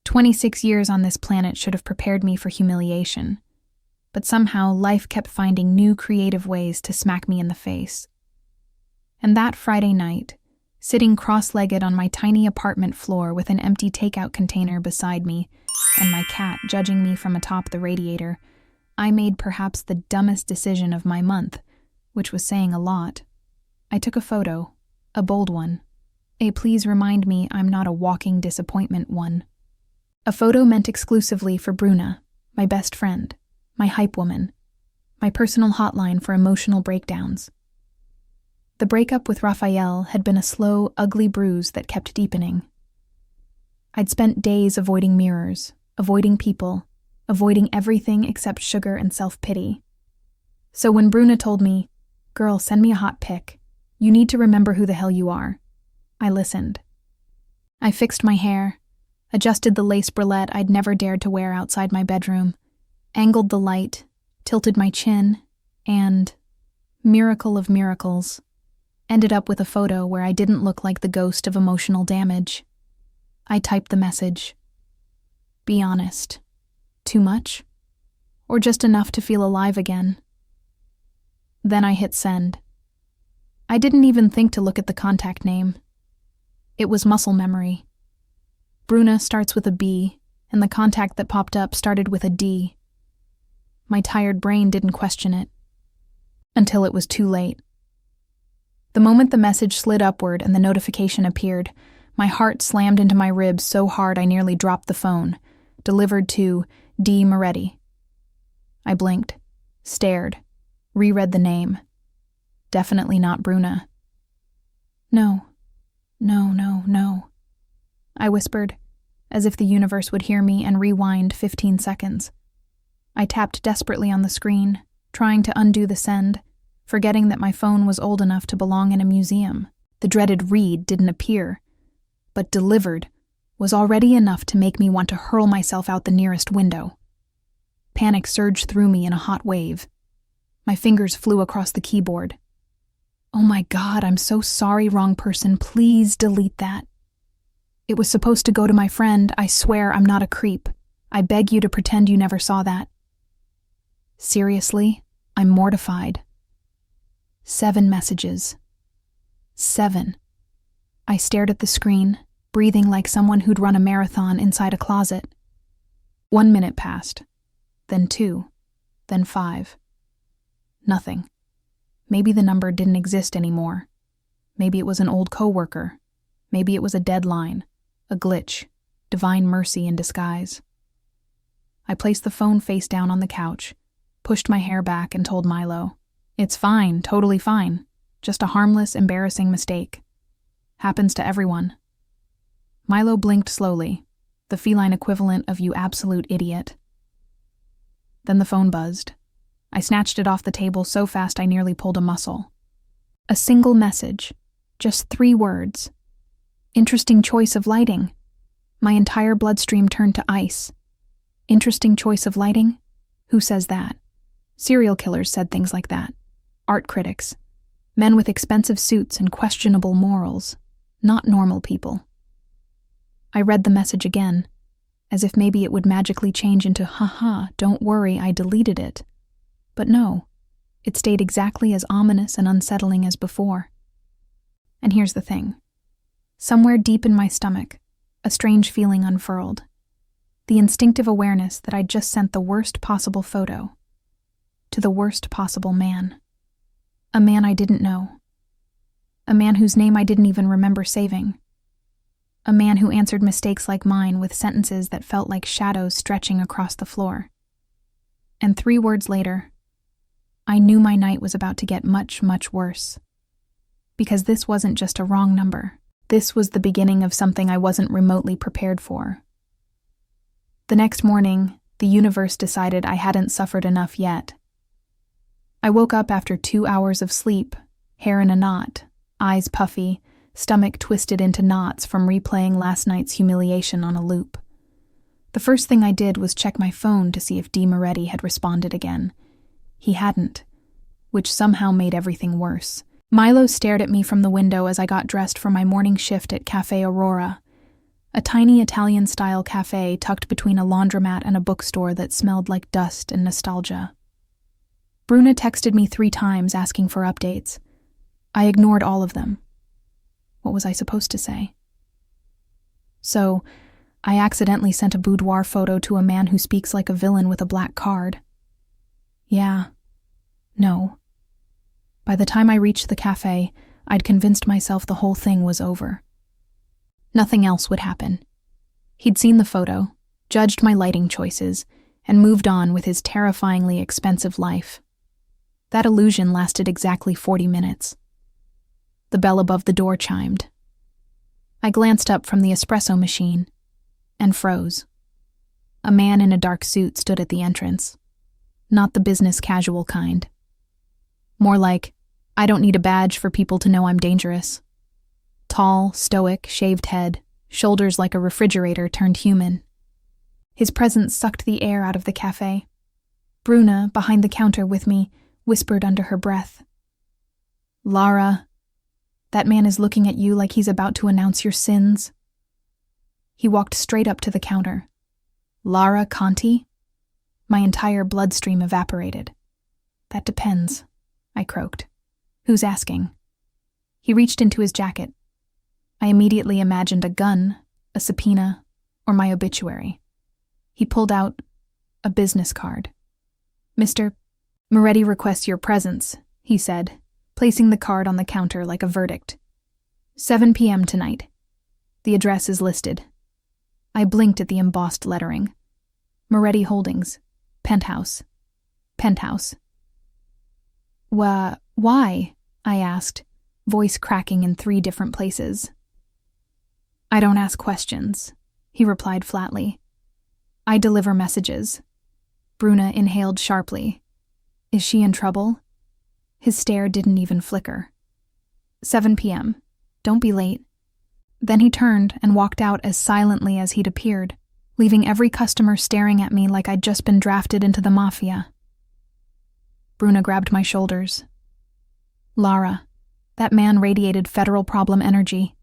26 years on this planet should have prepared me for humiliation, but somehow life kept finding new creative ways to smack me in the face. And that Friday night, sitting cross-legged on my tiny apartment floor with an empty takeout container beside me and my cat judging me from atop the radiator, I made perhaps the dumbest decision of my month, which was saying a lot. I took a photo, a bold one. A please remind me I'm not a walking disappointment one. A photo meant exclusively for Bruna, my best friend, my hype woman, my personal hotline for emotional breakdowns. The breakup with Raphael had been a slow, ugly bruise that kept deepening. I'd spent days avoiding mirrors, avoiding people, avoiding everything except sugar and self-pity. So when Bruna told me, "Girl, send me a hot pic. You need to remember who the hell you are," I listened. I fixed my hair, adjusted the lace bralette I'd never dared to wear outside my bedroom, angled the light, tilted my chin, and, miracle of miracles, ended up with a photo where I didn't look like the ghost of emotional damage. I typed the message. Be honest. Too much? Or just enough to feel alive again? Then I hit send. I didn't even think to look at the contact name. It was muscle memory. Bruna starts with a B, and the contact that popped up started with a D. My tired brain didn't question it. Until it was too late. The moment the message slid upward and the notification appeared, my heart slammed into my ribs so hard I nearly dropped the phone, delivered to D. Moretti. I blinked, stared, reread the name. Definitely not Bruna. No, I whispered, as if the universe would hear me and rewind 15 seconds. I tapped desperately on the screen, trying to undo the send, forgetting that my phone was old enough to belong in a museum. The dreaded read didn't appear, but delivered was already enough to make me want to hurl myself out the nearest window. Panic surged through me in a hot wave. My fingers flew across the keyboard. Oh my God, I'm so sorry, wrong person. Please delete that. It was supposed to go to my friend. I swear I'm not a creep. I beg you to pretend you never saw that. Seriously, I'm mortified. 7 messages. 7. I stared at the screen, breathing like someone who'd run a marathon inside a closet. 1 minute passed, then 2, then 5. Nothing. Maybe the number didn't exist anymore. Maybe it was an old coworker. Maybe it was a deadline, a glitch, divine mercy in disguise. I placed the phone face down on the couch, pushed my hair back, and told Milo, "It's fine, totally fine. Just a harmless, embarrassing mistake. Happens to everyone." Milo blinked slowly, the feline equivalent of "you absolute idiot." Then the phone buzzed. I snatched it off the table so fast I nearly pulled a muscle. A single message, just 3 words. Interesting choice of lighting. My entire bloodstream turned to ice. Interesting choice of lighting? Who says that? Serial killers said things like that. Art critics. Men with expensive suits and questionable morals. Not normal people. I read the message again, as if maybe it would magically change into haha, don't worry, I deleted it. But no, it stayed exactly as ominous and unsettling as before. And here's the thing. Somewhere deep in my stomach, a strange feeling unfurled. The instinctive awareness that I'd just sent the worst possible photo to the worst possible man. A man I didn't know. A man whose name I didn't even remember saving. A man who answered mistakes like mine with sentences that felt like shadows stretching across the floor. And 3 words later, I knew my night was about to get much, much worse. Because this wasn't just a wrong number. This was the beginning of something I wasn't remotely prepared for. The next morning, the universe decided I hadn't suffered enough yet. I woke up after 2 hours of sleep, hair in a knot, eyes puffy, stomach twisted into knots from replaying last night's humiliation on a loop. The first thing I did was check my phone to see if D. Moretti had responded again. He hadn't, which somehow made everything worse. Milo stared at me from the window as I got dressed for my morning shift at Cafe Aurora, a tiny Italian-style cafe tucked between a laundromat and a bookstore that smelled like dust and nostalgia. Bruna texted me 3 times asking for updates. I ignored all of them. What was I supposed to say? So, I accidentally sent a boudoir photo to a man who speaks like a villain with a black card. Yeah. No. By the time I reached the cafe, I'd convinced myself the whole thing was over. Nothing else would happen. He'd seen the photo, judged my lighting choices, and moved on with his terrifyingly expensive life. That illusion lasted exactly 40 minutes. The bell above the door chimed. I glanced up from the espresso machine and froze. A man in a dark suit stood at the entrance. Not the business casual kind. More like, I don't need a badge for people to know I'm dangerous. Tall, stoic, shaved head, shoulders like a refrigerator turned human. His presence sucked the air out of the cafe. Bruna, behind the counter with me, whispered under her breath. Lara, that man is looking at you like he's about to announce your sins. He walked straight up to the counter. Lara Conti? My entire bloodstream evaporated. That depends, I croaked. Who's asking? He reached into his jacket. I immediately imagined a gun, a subpoena, or my obituary. He pulled out a business card. Mr. Moretti requests your presence, he said, placing the card on the counter like a verdict. 7 p.m. tonight. The address is listed. I blinked at the embossed lettering. Moretti Holdings. Penthouse. Penthouse. Why? I asked, voice cracking in 3 different places. I don't ask questions, he replied flatly. I deliver messages. Bruna inhaled sharply. Is she in trouble? His stare didn't even flicker. 7 p.m. Don't be late. Then he turned and walked out as silently as he'd appeared, leaving every customer staring at me like I'd just been drafted into the Mafia. Bruna grabbed my shoulders. Lara, that man radiated federal problem energy.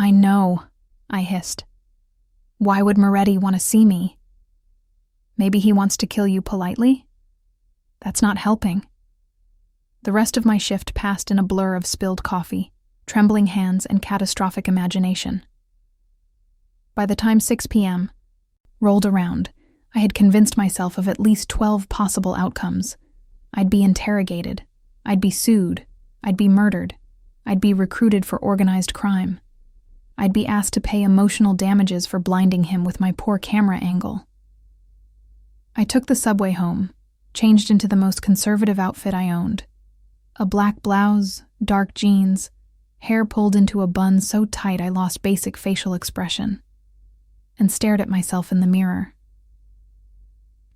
I know, I hissed. Why would Moretti want to see me? Maybe he wants to kill you politely? That's not helping. The rest of my shift passed in a blur of spilled coffee, trembling hands, and catastrophic imagination. By the time 6 p.m. rolled around, I had convinced myself of at least 12 possible outcomes. I'd be interrogated. I'd be sued. I'd be murdered. I'd be recruited for organized crime. I'd be asked to pay emotional damages for blinding him with my poor camera angle. I took the subway home, changed into the most conservative outfit I owned. A black blouse, dark jeans, hair pulled into a bun so tight I lost basic facial expression, and stared at myself in the mirror.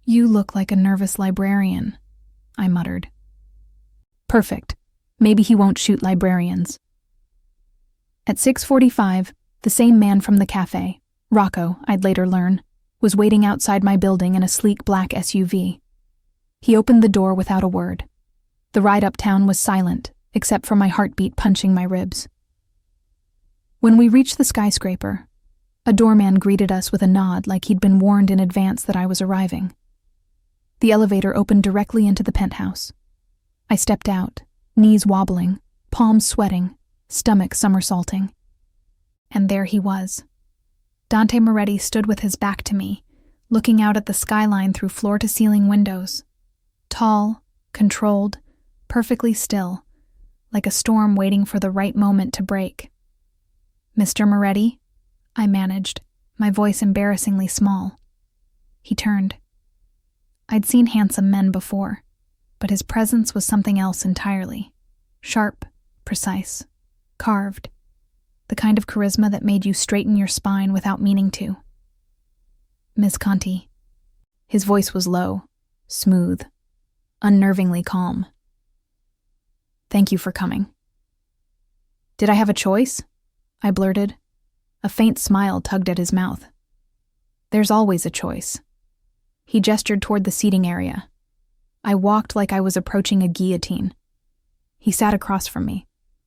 You look like a nervous librarian, I muttered. Perfect. Maybe he won't shoot librarians. At 6:45, the same man from the cafe, Rocco, I'd later learn, was waiting outside my building in a sleek black SUV. He opened the door without a word. The ride uptown was silent, except for my heartbeat punching my ribs. When we reached the skyscraper, a doorman greeted us with a nod like he'd been warned in advance that I was arriving. The elevator opened directly into the penthouse. I stepped out, knees wobbling, palms sweating, stomach somersaulting. And there he was. Dante Moretti stood with his back to me, looking out at the skyline through floor-to-ceiling windows. Tall, controlled, perfectly still, like a storm waiting for the right moment to break. Mr. Moretti, I managed, my voice embarrassingly small. He turned. I'd seen handsome men before, but his presence was something else entirely. Sharp, precise, carved. The kind of charisma that made you straighten your spine without meaning to. Miss Conti. His voice was low, smooth, unnervingly calm. Thank you for coming. Did I have a choice? I blurted. A faint smile tugged at his mouth. There's always a choice. He gestured toward the seating area. I walked like I was approaching a guillotine. He sat across from me,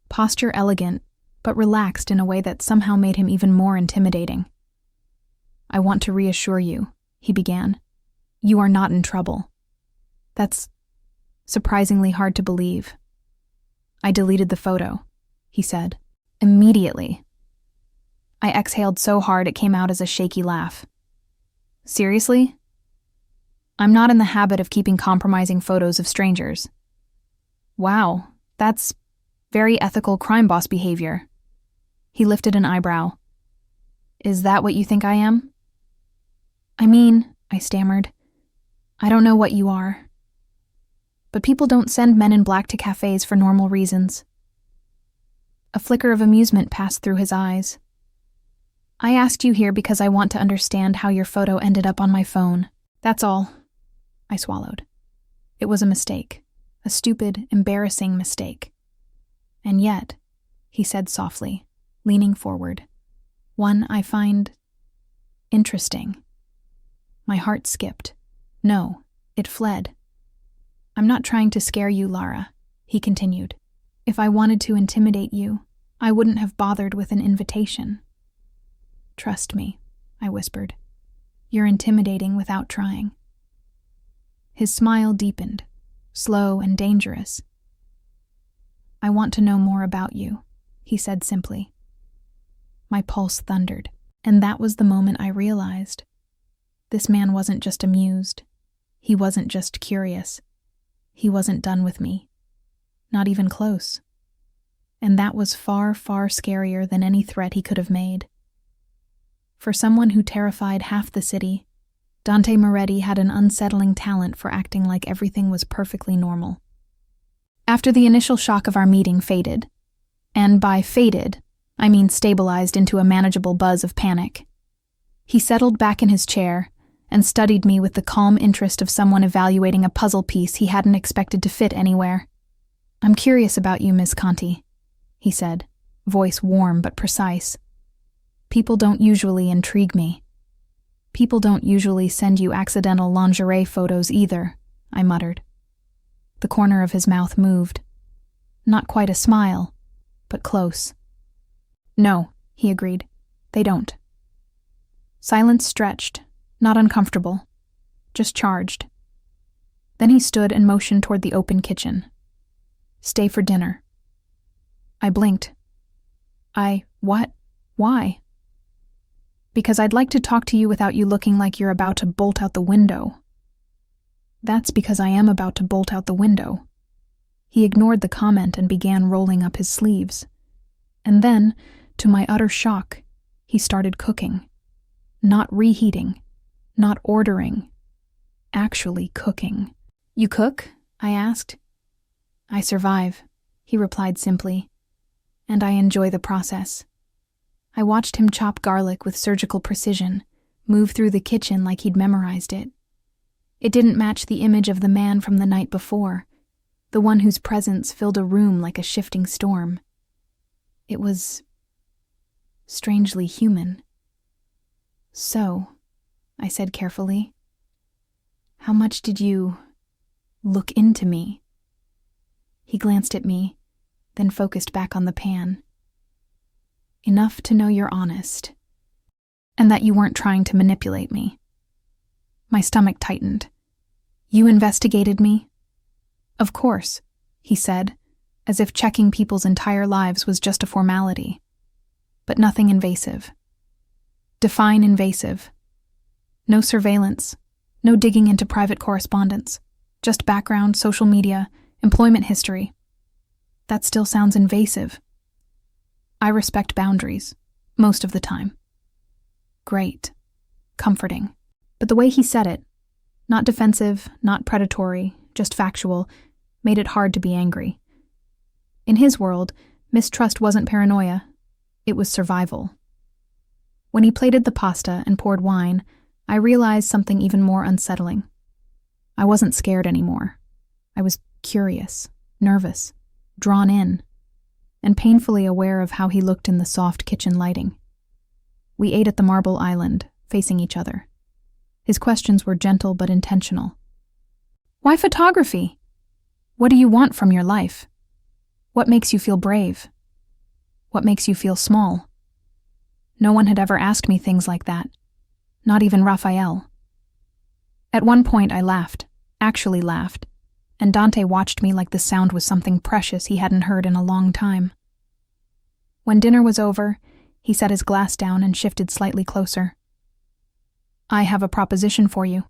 posture elegant, but relaxed in a way that somehow made him even more intimidating. "I want to reassure you," he began. "You are not in trouble." "That's surprisingly hard to believe." "I deleted the photo," he said. "Immediately." I exhaled so hard it came out as a shaky laugh. "Seriously?" "I'm not in the habit of keeping compromising photos of strangers." "Wow, that's very ethical crime boss behavior." He lifted an eyebrow. "Is that what you think I am?" "I mean," I stammered, "I don't know what you are. But people don't send men in black to cafes for normal reasons." A flicker of amusement passed through his eyes. "I asked you here because I want to understand how your photo ended up on my phone. That's all." I swallowed. It was a mistake. A stupid, embarrassing mistake. "And yet," he said softly, leaning forward, "one I find interesting." My heart skipped. No, it fled. "I'm not trying to scare you, Lara," he continued. "If I wanted to intimidate you, I wouldn't have bothered with an invitation." "Trust me," I whispered. "You're intimidating without trying." His smile deepened, slow and dangerous. "I want to know more about you," he said simply. My pulse thundered, and that was the moment I realized. This man wasn't just amused. He wasn't just curious. He wasn't done with me. Not even close. And that was far, far scarier than any threat he could have made. For someone who terrified half the city, Dante Moretti had an unsettling talent for acting like everything was perfectly normal. After the initial shock of our meeting faded, and by faded, I mean stabilized into a manageable buzz of panic, he settled back in his chair and studied me with the calm interest of someone evaluating a puzzle piece he hadn't expected to fit anywhere. "I'm curious about you, Miss Conti," he said, voice warm but precise. "People don't usually intrigue me." "People don't usually send you accidental lingerie photos either," I muttered. The corner of his mouth moved. Not quite a smile, but close. "No," he agreed. "They don't." Silence stretched, not uncomfortable, just charged. Then he stood and motioned toward the open kitchen. "Stay for dinner." I blinked. What? Why?" "Because I'd like to talk to you without you looking like you're about to bolt out the window." "That's because I am about to bolt out the window." He ignored the comment and began rolling up his sleeves. And then, to my utter shock, he started cooking. Not reheating, not ordering, actually cooking. "You cook?" I asked. "I survive," he replied simply, "and I enjoy the process." I watched him chop garlic with surgical precision, move through the kitchen like he'd memorized it. It didn't match the image of the man from the night before, the one whose presence filled a room like a shifting storm. It was strangely human. "So," I said carefully, "how much did you look into me?" He glanced at me, then focused back on the pan. "Enough to know you're honest, and that you weren't trying to manipulate me." My stomach tightened. "You investigated me?" "Of course," he said, as if checking people's entire lives was just a formality. "But nothing invasive." "Define invasive." "No surveillance, no digging into private correspondence, just background, social media, employment history." "That still sounds invasive." "I respect boundaries, most of the time." Great. Comforting. But the way he said it, not defensive, not predatory, just factual, made it hard to be angry. In his world, mistrust wasn't paranoia, it was survival. When he plated the pasta and poured wine, I realized something even more unsettling. I wasn't scared anymore. I was curious, nervous, drawn in, and painfully aware of how he looked in the soft kitchen lighting. We ate at the marble island, facing each other. His questions were gentle but intentional. "Why photography? What do you want from your life? What makes you feel brave? What makes you feel small? No one had ever asked me things like that. Not even Raphael. At one point I laughed, actually laughed, and Dante watched me like the sound was something precious he hadn't heard in a long time. When dinner was over, he set his glass down and shifted slightly closer. I have a proposition for you.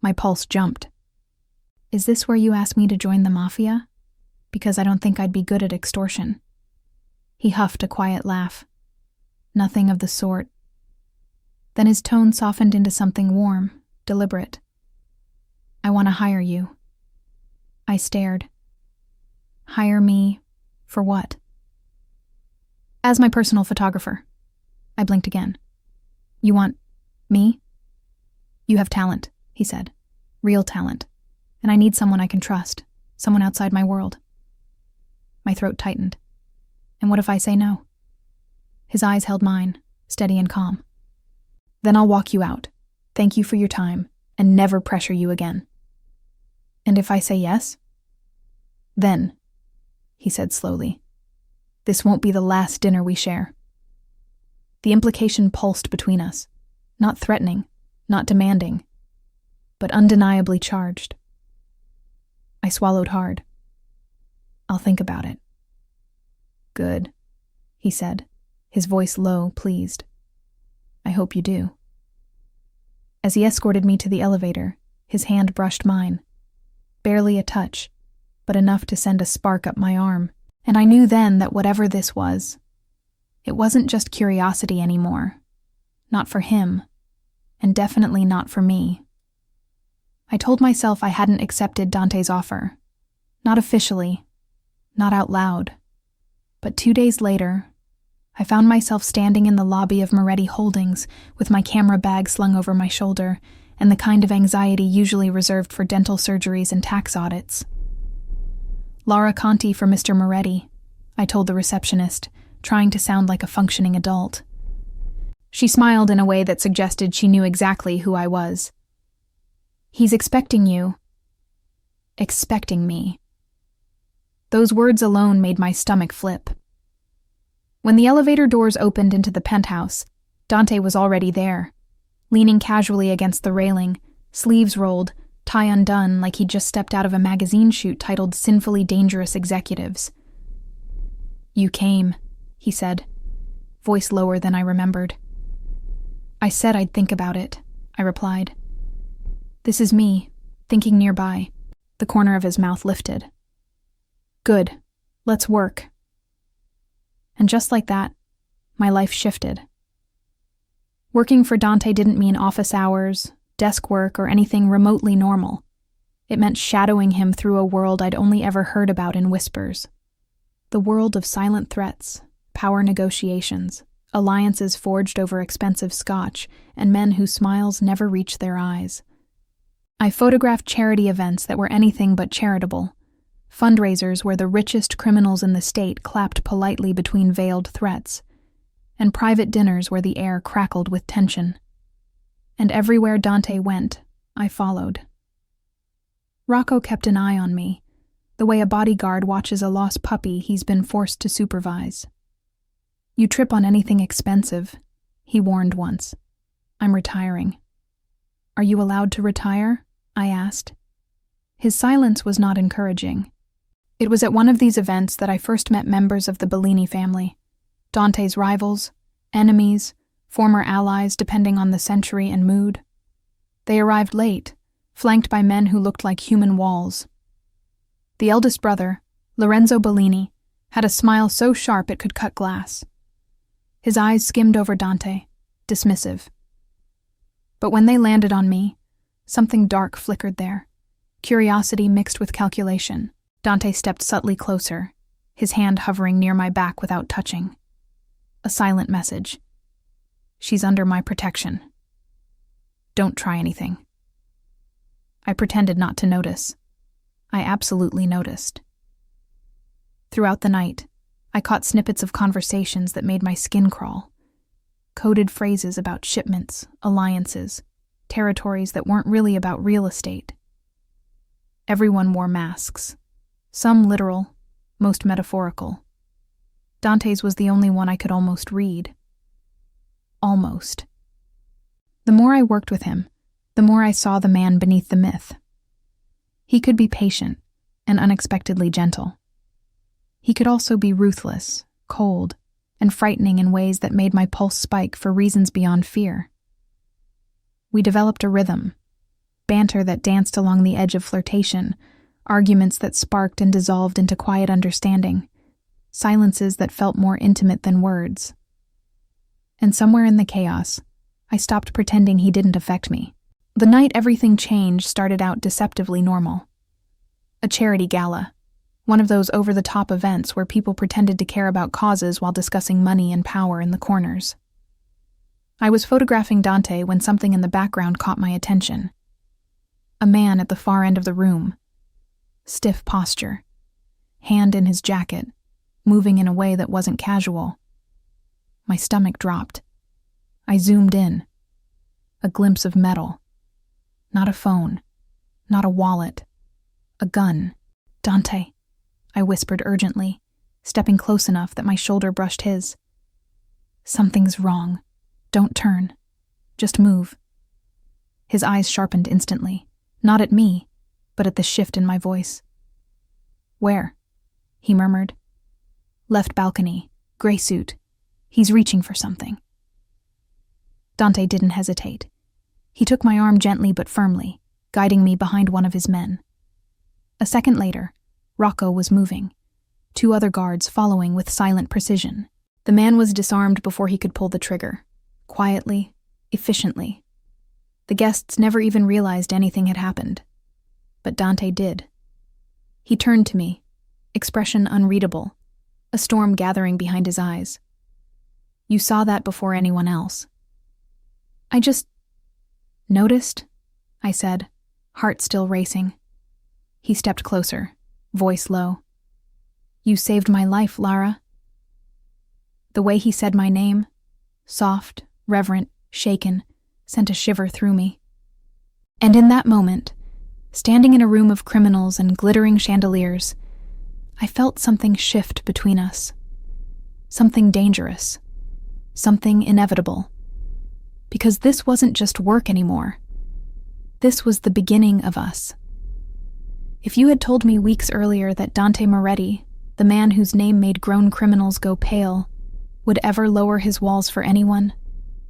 My pulse jumped. Is this where you asked me to join the Mafia? Because I don't think I'd be good at extortion. He huffed a quiet laugh. Nothing of the sort. Then his tone softened into something warm, deliberate. I want to hire you. I stared. Hire me for what? As my personal photographer. I blinked again. You want me? You have talent, he said. Real talent. And I need someone I can trust. Someone outside my world. My throat tightened. And what if I say no? His eyes held mine, steady and calm. Then I'll walk you out. Thank you for your time, and never pressure you again. And if I say yes? Then, he said slowly, this won't be the last dinner we share. The implication pulsed between us, not threatening, not demanding, but undeniably charged. I swallowed hard. I'll think about it. Good, he said, his voice low, pleased. I hope you do. As he escorted me to the elevator, his hand brushed mine. Barely a touch, but enough to send a spark up my arm, and I knew then that whatever this was, it wasn't just curiosity anymore. Not for him, and definitely not for me. I told myself I hadn't accepted Dante's offer. Not officially, not out loud. But 2 days later, I found myself standing in the lobby of Moretti Holdings with my camera bag slung over my shoulder and the kind of anxiety usually reserved for dental surgeries and tax audits. Lara Conti for Mr. Moretti, I told the receptionist, trying to sound like a functioning adult. She smiled in a way that suggested she knew exactly who I was. He's expecting you. Expecting me. Those words alone made my stomach flip. When the elevator doors opened into the penthouse, Dante was already there, leaning casually against the railing, sleeves rolled, tie undone like he'd just stepped out of a magazine shoot titled Sinfully Dangerous Executives. You came, he said, voice lower than I remembered. I said I'd think about it, I replied. This is me, thinking nearby. The corner of his mouth lifted. Good, let's work. And just like that, my life shifted. Working for Dante didn't mean office hours, desk work, or anything remotely normal. It meant shadowing him through a world I'd only ever heard about in whispers. The world of silent threats, power negotiations, alliances forged over expensive scotch, and men whose smiles never reached their eyes. I photographed charity events that were anything but charitable, fundraisers where the richest criminals in the state clapped politely between veiled threats, and private dinners where the air crackled with tension. And everywhere Dante went, I followed. Rocco kept an eye on me, the way a bodyguard watches a lost puppy he's been forced to supervise. You trip on anything expensive, he warned once. I'm retiring. Are you allowed to retire? I asked. His silence was not encouraging. It was at one of these events that I first met members of the Bellini family, Dante's rivals, enemies, former allies depending on the century and mood. They arrived late, flanked by men who looked like human walls. The eldest brother, Lorenzo Bellini, had a smile so sharp it could cut glass. His eyes skimmed over Dante, dismissive. But when they landed on me, something dark flickered there, curiosity mixed with calculation. Dante stepped subtly closer, his hand hovering near my back without touching. A silent message. She's under my protection. Don't try anything. I pretended not to notice. I absolutely noticed. Throughout the night, I caught snippets of conversations that made my skin crawl. Coded phrases about shipments, alliances, territories that weren't really about real estate. Everyone wore masks. Some literal, most metaphorical. Dante's was the only one I could almost read. Almost. The more I worked with him, the more I saw the man beneath the myth. He could be patient and unexpectedly gentle. He could also be ruthless, cold, and frightening in ways that made my pulse spike for reasons beyond fear. We developed a rhythm, banter that danced along the edge of flirtation, arguments that sparked and dissolved into quiet understanding, silences that felt more intimate than words. And somewhere in the chaos, I stopped pretending he didn't affect me. The night everything changed started out deceptively normal. A charity gala, one of those over-the-top events where people pretended to care about causes while discussing money and power in the corners. I was photographing Dante when something in the background caught my attention. A man at the far end of the room. Stiff posture. Hand in his jacket, moving in a way that wasn't casual. My stomach dropped. I zoomed in. A glimpse of metal. Not a phone. Not a wallet. A gun. "Dante," I whispered urgently, stepping close enough that my shoulder brushed his. "Something's wrong. Don't turn. Just move." His eyes sharpened instantly, not at me, but at the shift in my voice. "Where?" he murmured. "Left balcony, gray suit. He's reaching for something." Dante didn't hesitate. He took my arm gently but firmly, guiding me behind one of his men. A second later, Rocco was moving, 2 other guards following with silent precision. The man was disarmed before he could pull the trigger, quietly, efficiently. The guests never even realized anything had happened. But Dante did. He turned to me, expression unreadable, a storm gathering behind his eyes. "You saw that before anyone else." "I just noticed," I said, heart still racing. He stepped closer, voice low. "You saved my life, Lara." The way he said my name, soft, reverent, shaken, sent a shiver through me. And in that moment, standing in a room of criminals and glittering chandeliers, I felt something shift between us. Something dangerous. Something inevitable. Because this wasn't just work anymore. This was the beginning of us. If you had told me weeks earlier that Dante Moretti, the man whose name made grown criminals go pale, would ever lower his walls for anyone,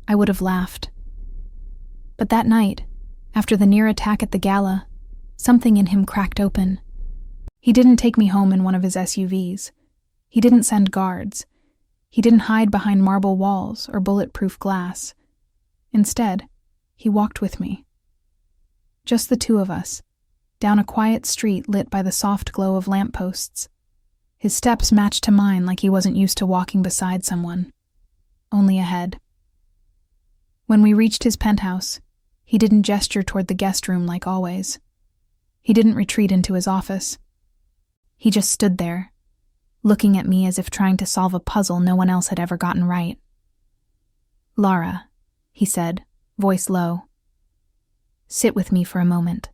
I would have laughed. But that night, after the near attack at the gala, something in him cracked open. He didn't take me home in one of his SUVs. He didn't send guards. He didn't hide behind marble walls or bulletproof glass. Instead, he walked with me. Just the 2 of us, down a quiet street lit by the soft glow of lampposts. His steps matched to mine like he wasn't used to walking beside someone, only ahead. When we reached his penthouse, he didn't gesture toward the guest room like always. He didn't retreat into his office. He just stood there, looking at me as if trying to solve a puzzle no one else had ever gotten right. "Lara," he said, voice low. "Sit with me for a moment."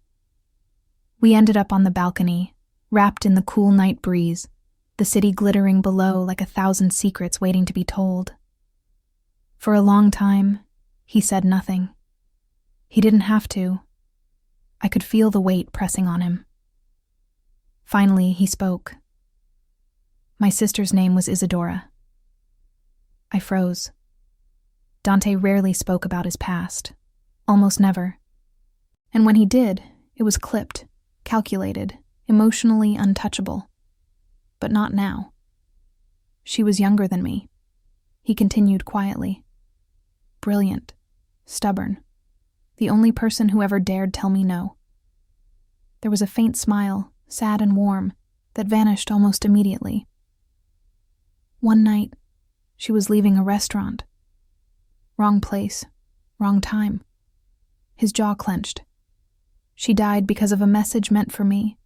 We ended up on the balcony, wrapped in the cool night breeze, the city glittering below like 1,000 secrets waiting to be told. For a long time, he said nothing. He didn't have to. I could feel the weight pressing on him. Finally, he spoke. My sister's name was Isadora. I froze. Dante rarely spoke about his past, almost never. And when he did, it was clipped, calculated, emotionally untouchable. But not now. She was younger than me. He continued quietly. Brilliant, stubborn, the only person who ever dared tell me no. There was a faint smile, sad and warm, that vanished almost immediately. One night, she was leaving a restaurant. Wrong place, wrong time. His jaw clenched. She died because of a message meant for me,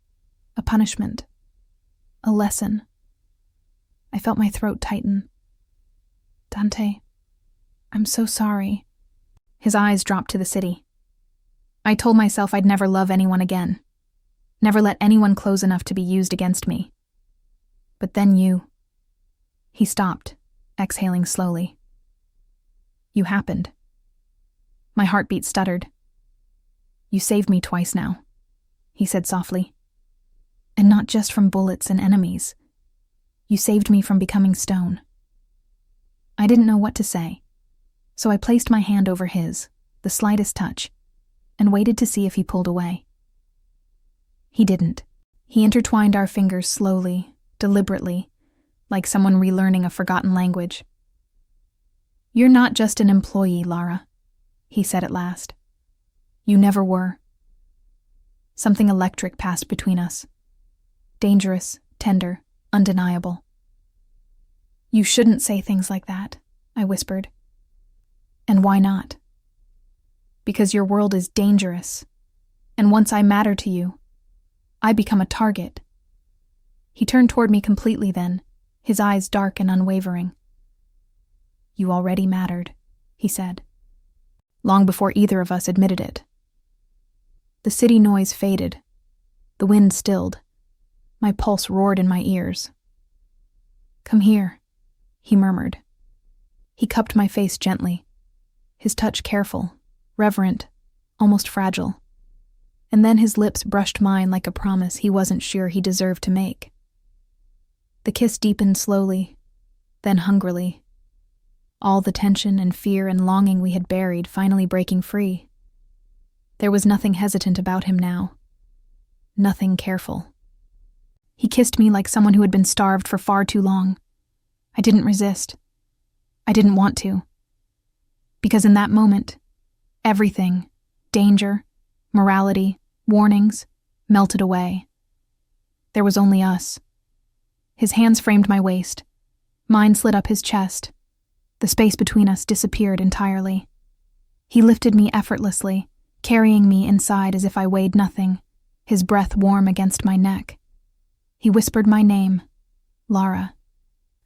a punishment, a lesson. I felt my throat tighten. Dante, I'm so sorry. His eyes dropped to the city. I told myself I'd never love anyone again. Never let anyone close enough to be used against me. But then you. He stopped, exhaling slowly. You happened. My heartbeat stuttered. You saved me twice now, he said softly. And not just from bullets and enemies. You saved me from becoming stone. I didn't know what to say, so I placed my hand over his, the slightest touch, and waited to see if he pulled away. He didn't. He intertwined our fingers slowly, deliberately, like someone relearning a forgotten language. You're not just an employee, Lara, he said at last. You never were. Something electric passed between us. Dangerous, tender, undeniable. You shouldn't say things like that, I whispered. And why not? Because your world is dangerous, and once I matter to you, I become a target. He turned toward me completely then, his eyes dark and unwavering. You already mattered, he said, long before either of us admitted it. The city noise faded. The wind stilled. My pulse roared in my ears. Come here, he murmured. He cupped my face gently, his touch careful, reverent, almost fragile. And then his lips brushed mine like a promise he wasn't sure he deserved to make. The kiss deepened slowly, then hungrily. All the tension and fear and longing we had buried finally breaking free. There was nothing hesitant about him now. Nothing careful. He kissed me like someone who had been starved for far too long. I didn't resist. I didn't want to. Because in that moment, everything, danger, morality, warnings, melted away. There was only us. His hands framed my waist. Mine slid up his chest. The space between us disappeared entirely. He lifted me effortlessly, carrying me inside as if I weighed nothing, his breath warm against my neck. He whispered my name, Lara,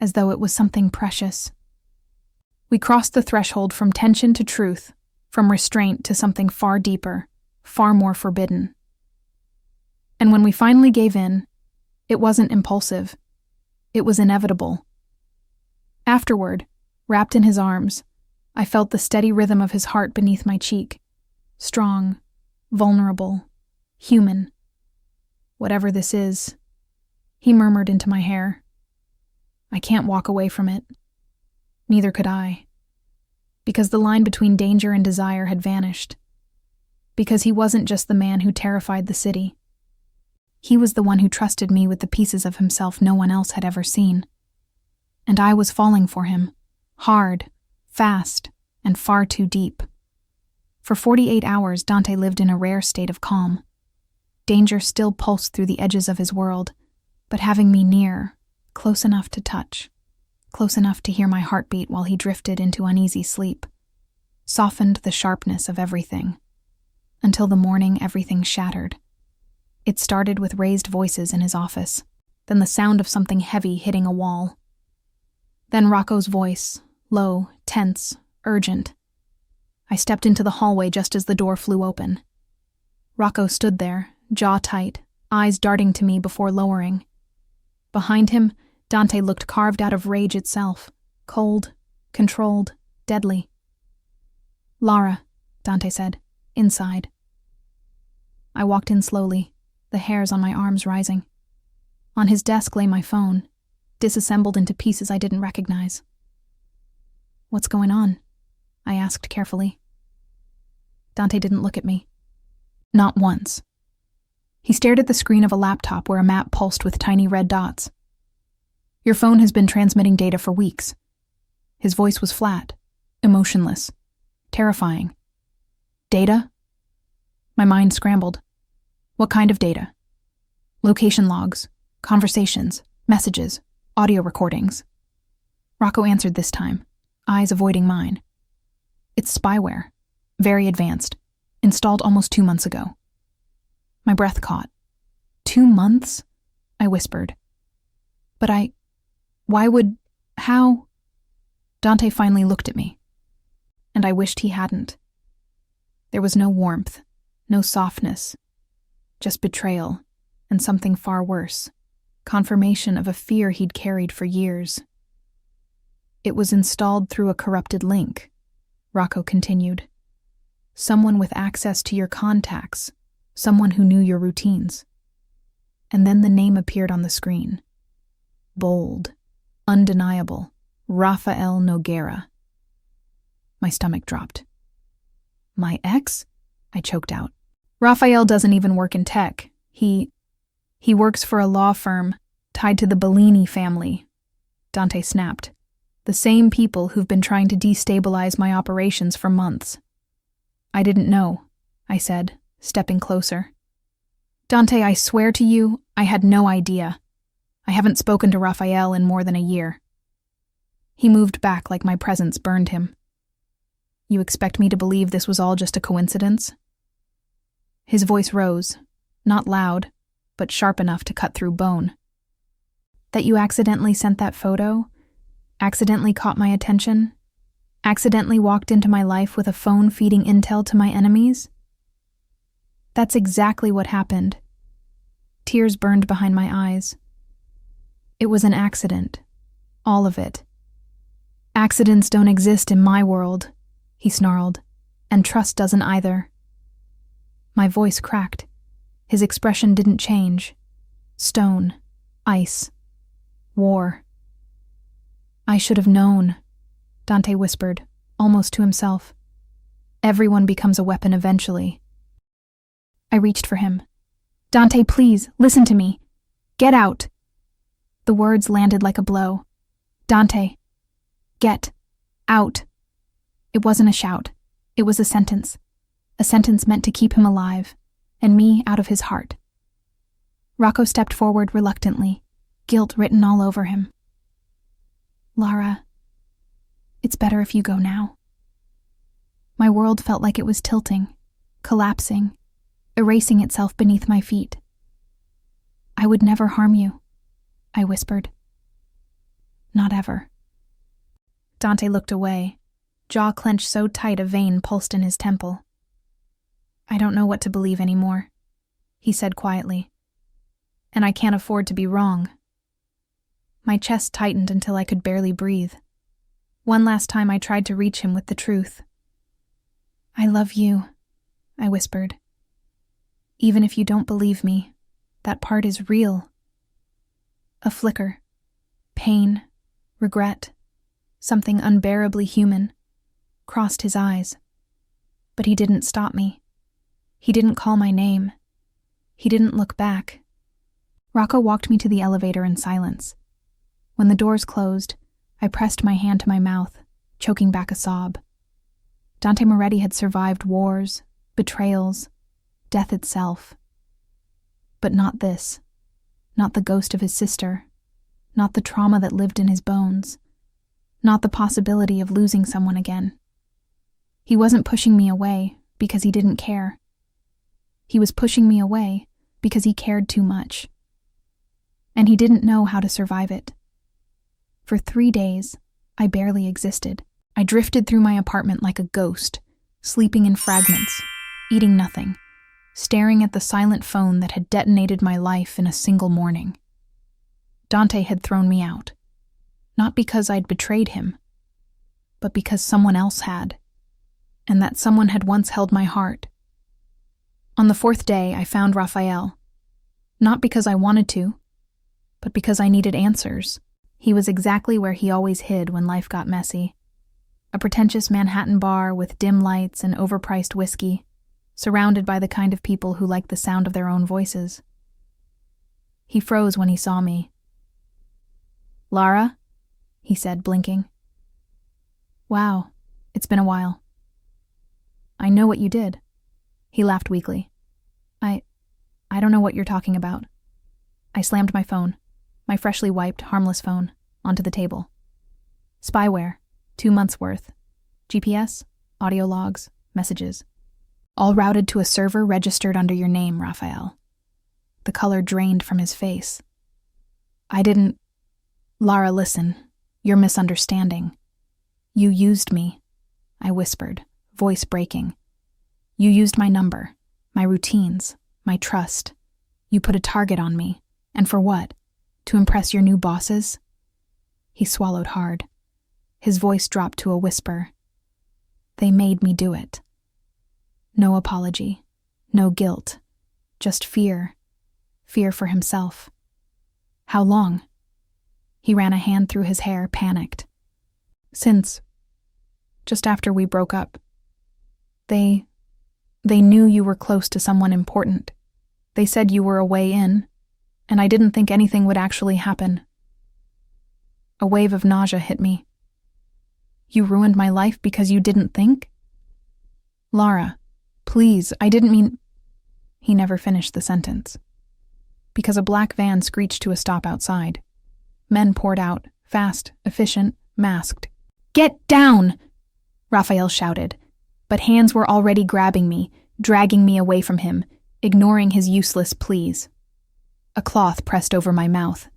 as though it was something precious. We crossed the threshold from tension to truth, from restraint to something far deeper, far more forbidden. And when we finally gave in, it wasn't impulsive. It was inevitable. Afterward, wrapped in his arms, I felt the steady rhythm of his heart beneath my cheek. Strong, vulnerable, human. Whatever this is, he murmured into my hair. I can't walk away from it. Neither could I. Because the line between danger and desire had vanished. Because he wasn't just the man who terrified the city. He was the one who trusted me with the pieces of himself no one else had ever seen. And I was falling for him, hard, fast, and far too deep. For 48 hours, Dante lived in a rare state of calm. Danger still pulsed through the edges of his world, but having me near, close enough to touch, close enough to hear my heartbeat while he drifted into uneasy sleep, softened the sharpness of everything. Until the morning, everything shattered. It started with raised voices in his office, then the sound of something heavy hitting a wall. Then Rocco's voice, low, tense, urgent. I stepped into the hallway just as the door flew open. Rocco stood there, jaw tight, eyes darting to me before lowering. Behind him, Dante looked carved out of rage itself, cold, controlled, deadly. Lara, Dante said, inside. I walked in slowly, the hairs on my arms rising. On his desk lay my phone, disassembled into pieces I didn't recognize. What's going on? I asked carefully. Dante didn't look at me. Not once. He stared at the screen of a laptop where a map pulsed with tiny red dots. Your phone has been transmitting data for weeks. His voice was flat, emotionless, terrifying. Data? My mind scrambled. What kind of data? Location logs, conversations, messages, audio recordings. Rocco answered this time, eyes avoiding mine. It's spyware, very advanced, installed almost 2 months ago. My breath caught. 2 months? I whispered. But how? Dante finally looked at me, and I wished he hadn't. There was no warmth, no softness, just betrayal, and something far worse, confirmation of a fear he'd carried for years. It was installed through a corrupted link, Rocco continued. Someone with access to your contacts, someone who knew your routines. And then the name appeared on the screen. Bold, undeniable, Rafael Noguera. My stomach dropped. My ex? I choked out. Rafael doesn't even work in tech. He works for a law firm tied to the Bellini family, Dante snapped. The same people who've been trying to destabilize my operations for months. I didn't know, I said, stepping closer. Dante, I swear to you, I had no idea. I haven't spoken to Rafael in more than a year. He moved back like my presence burned him. You expect me to believe this was all just a coincidence? His voice rose, not loud, but sharp enough to cut through bone. That you accidentally sent that photo? Accidentally caught my attention? Accidentally walked into my life with a phone feeding intel to my enemies? That's exactly what happened. Tears burned behind my eyes. It was an accident. All of it. Accidents don't exist in my world, he snarled, and trust doesn't either. My voice cracked. His expression didn't change. Stone. Ice. War. I should have known, Dante whispered, almost to himself. Everyone becomes a weapon eventually. I reached for him. Dante, please, listen to me. Get out. The words landed like a blow. Dante, get out. It wasn't a shout. It was a sentence. A sentence meant to keep him alive, and me out of his heart. Rocco stepped forward reluctantly, guilt written all over him. Lara, it's better if you go now. My world felt like it was tilting, collapsing, erasing itself beneath my feet. I would never harm you, I whispered. Not ever. Dante looked away, jaw clenched so tight a vein pulsed in his temple. I don't know what to believe anymore, he said quietly. And I can't afford to be wrong. My chest tightened until I could barely breathe. One last time I tried to reach him with the truth. I love you, I whispered. Even if you don't believe me, that part is real. A flicker. Pain. Regret. Something unbearably human. Crossed his eyes. But he didn't stop me. He didn't call my name. He didn't look back. Rocco walked me to the elevator in silence. When the doors closed, I pressed my hand to my mouth, choking back a sob. Dante Moretti had survived wars, betrayals, death itself. But not this. Not the ghost of his sister. Not the trauma that lived in his bones. Not the possibility of losing someone again. He wasn't pushing me away because he didn't care. He was pushing me away because he cared too much. And he didn't know how to survive it. For 3 days, I barely existed. I drifted through my apartment like a ghost, sleeping in fragments, eating nothing, staring at the silent phone that had detonated my life in a single morning. Dante had thrown me out, not because I'd betrayed him, but because someone else had, and that someone had once held my heart. On the 4th day, I found Rafael, not because I wanted to, but because I needed answers. He was exactly where he always hid when life got messy. A pretentious Manhattan bar with dim lights and overpriced whiskey, surrounded by the kind of people who like the sound of their own voices. He froze when he saw me. Lara? He said, blinking. Wow, it's been a while. I know what you did. He laughed weakly. I don't know what you're talking about. I slammed my phone, my freshly wiped, harmless phone, onto the table. Spyware, 2 months' worth. GPS, audio logs, messages. All routed to a server registered under your name, Rafael. The color drained from his face. I didn't... Lara, listen. You're misunderstanding. You used me, I whispered, voice breaking. You used my number, my routines, my trust. You put a target on me. And for what? To impress your new bosses? He swallowed hard. His voice dropped to a whisper. They made me do it. No apology, no guilt, just fear. Fear for himself. How long? He ran a hand through his hair, panicked. Since just after we broke up. They knew you were close to someone important. They said you were a way in, and I didn't think anything would actually happen. A wave of nausea hit me. You ruined my life because you didn't think? Lara, please, I didn't mean... He never finished the sentence. Because a black van screeched to a stop outside. Men poured out, fast, efficient, masked. Get down! Raphael shouted, but hands were already grabbing me, dragging me away from him, ignoring his useless pleas. A cloth pressed over my mouth.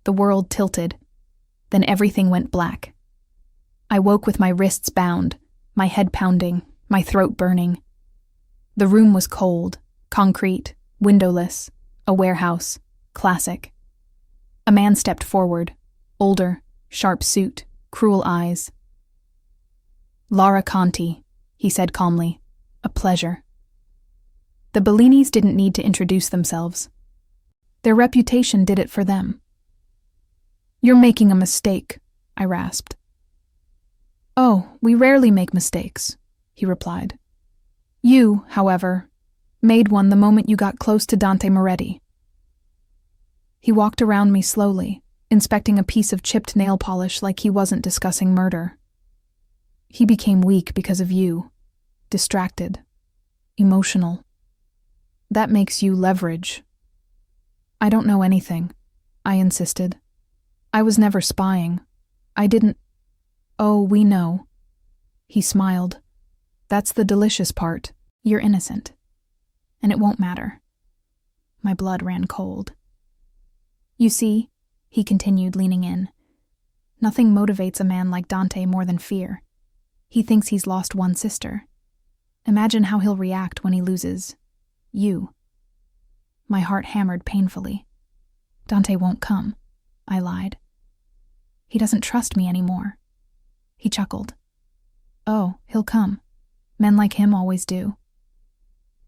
The world tilted. Then everything went black. I woke with my wrists bound, my head pounding, my throat burning. The room was cold, concrete, windowless, a warehouse, classic. A man stepped forward, older, sharp suit, cruel eyes. Lara Conti, he said calmly. A pleasure. The Bellinis didn't need to introduce themselves. Their reputation did it for them. You're making a mistake, I rasped. Oh, we rarely make mistakes, he replied. You, however, made one the moment you got close to Dante Moretti. He walked around me slowly, inspecting a piece of chipped nail polish like he wasn't discussing murder. He became weak because of you, distracted, emotional. That makes you leverage. I don't know anything, I insisted. I was never spying. I didn't... Oh, we know. He smiled. That's the delicious part. You're innocent. And it won't matter. My blood ran cold. You see, he continued, leaning in, nothing motivates a man like Dante more than fear. He thinks he's lost one sister. Imagine how he'll react when he loses you. My heart hammered painfully. Dante won't come, I lied. He doesn't trust me anymore. He chuckled. Oh, he'll come. Men like him always do.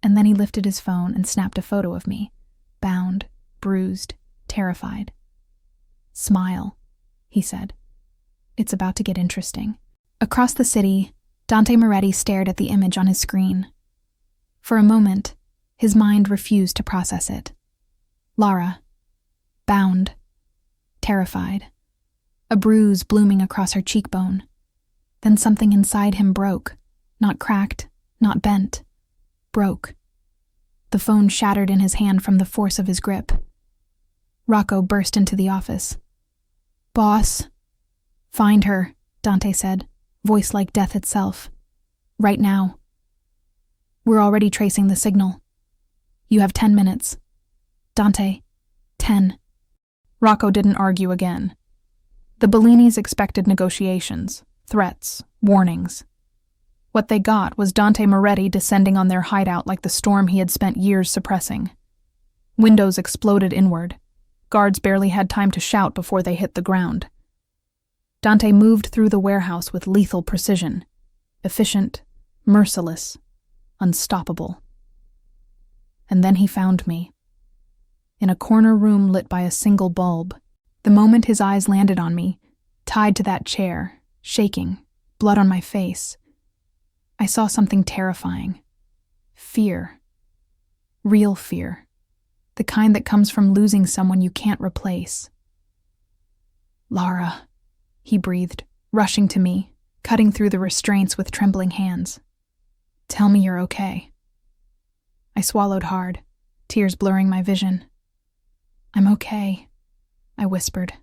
And then he lifted his phone and snapped a photo of me, bound, bruised, terrified. Smile, he said. It's about to get interesting. Across the city, Dante Moretti stared at the image on his screen. For a moment, his mind refused to process it. Lara, bound, terrified, a bruise blooming across her cheekbone. Then something inside him broke, not cracked, not bent, broke. The phone shattered in his hand from the force of his grip. Rocco burst into the office. Boss. Find her, Dante said, voice like death itself. Right now. We're already tracing the signal. You have 10 minutes. Dante, 10. Rocco didn't argue again. The Bellinis expected negotiations, threats, warnings. What they got was Dante Moretti descending on their hideout like the storm he had spent years suppressing. Windows exploded inward. Guards barely had time to shout before they hit the ground. Dante moved through the warehouse with lethal precision. Efficient, merciless, unstoppable. And then he found me. In a corner room lit by a single bulb, the moment his eyes landed on me, tied to that chair, shaking, blood on my face, I saw something terrifying. Fear. Real fear. The kind that comes from losing someone you can't replace. Lara, he breathed, rushing to me, cutting through the restraints with trembling hands. Tell me you're okay. I swallowed hard, tears blurring my vision. I'm okay, I whispered,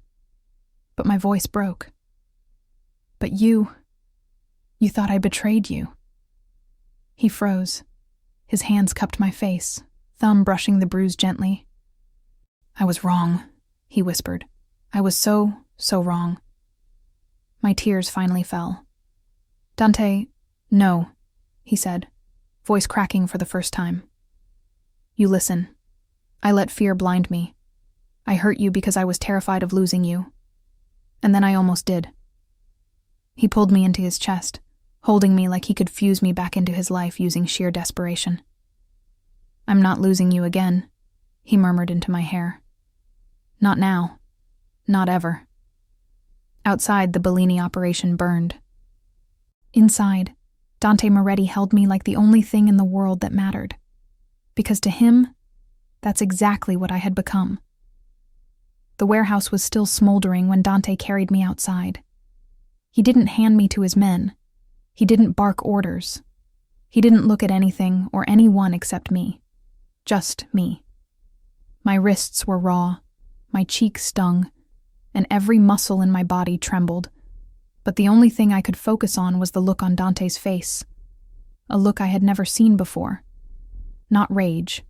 but my voice broke. But you thought I betrayed you. He froze. His hands cupped my face, thumb brushing the bruise gently. I was wrong, he whispered. I was so wrong. My tears finally fell. Dante, no, he said, voice cracking for the first time. You listen. I let fear blind me. I hurt you because I was terrified of losing you. And then I almost did. He pulled me into his chest, holding me like he could fuse me back into his life using sheer desperation. "I'm not losing you again," he murmured into my hair. "Not now. Not ever." Outside, the Bellini operation burned. Inside, Dante Moretti held me like the only thing in the world that mattered. Because to him, that's exactly what I had become. The warehouse was still smoldering when Dante carried me outside. He didn't hand me to his men. He didn't bark orders. He didn't look at anything or anyone except me. Just me. My wrists were raw, my cheeks stung, and every muscle in my body trembled. But the only thing I could focus on was the look on Dante's face. A look I had never seen before. Not rage.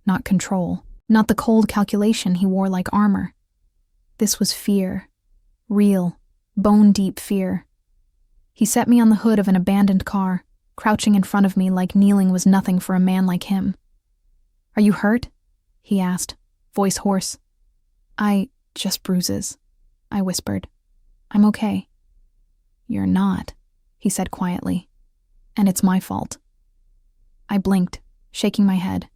Not control. Not the cold calculation he wore like armor. This was fear. Real, bone-deep fear. He set me on the hood of an abandoned car, crouching in front of me like kneeling was nothing for a man like him. "Are you hurt?" he asked, voice hoarse. Just bruises," I whispered. "I'm okay." "You're not," he said quietly. "And it's my fault." I blinked, shaking my head.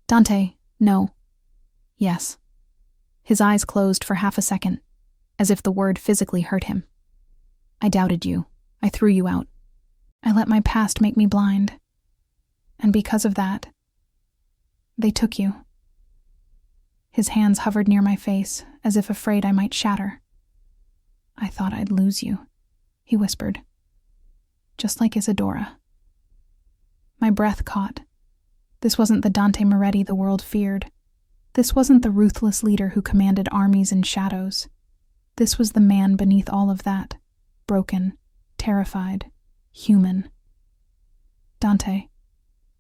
"Dante, no." "Yes." His eyes closed for half a second, as if the word physically hurt him. "I doubted you. I threw you out. I let my past make me blind. And because of that, they took you." His hands hovered near my face, as if afraid I might shatter. "I thought I'd lose you," he whispered. "Just like Isadora." My breath caught. This wasn't the Dante Moretti the world feared. This wasn't the ruthless leader who commanded armies in shadows. This was the man beneath all of that, broken, terrified, human. "Dante,"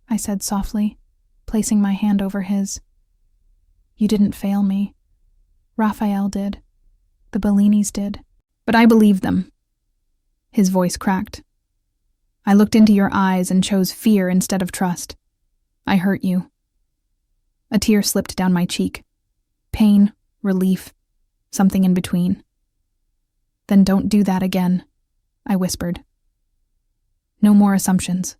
I said softly, placing my hand over his. "You didn't fail me. Raphael did. The Bellinis did. But I believed them." His voice cracked. "I looked into your eyes and chose fear instead of trust. I hurt you." A tear slipped down my cheek. Pain, relief, something in between. "Then don't do that again," I whispered. "No more assumptions.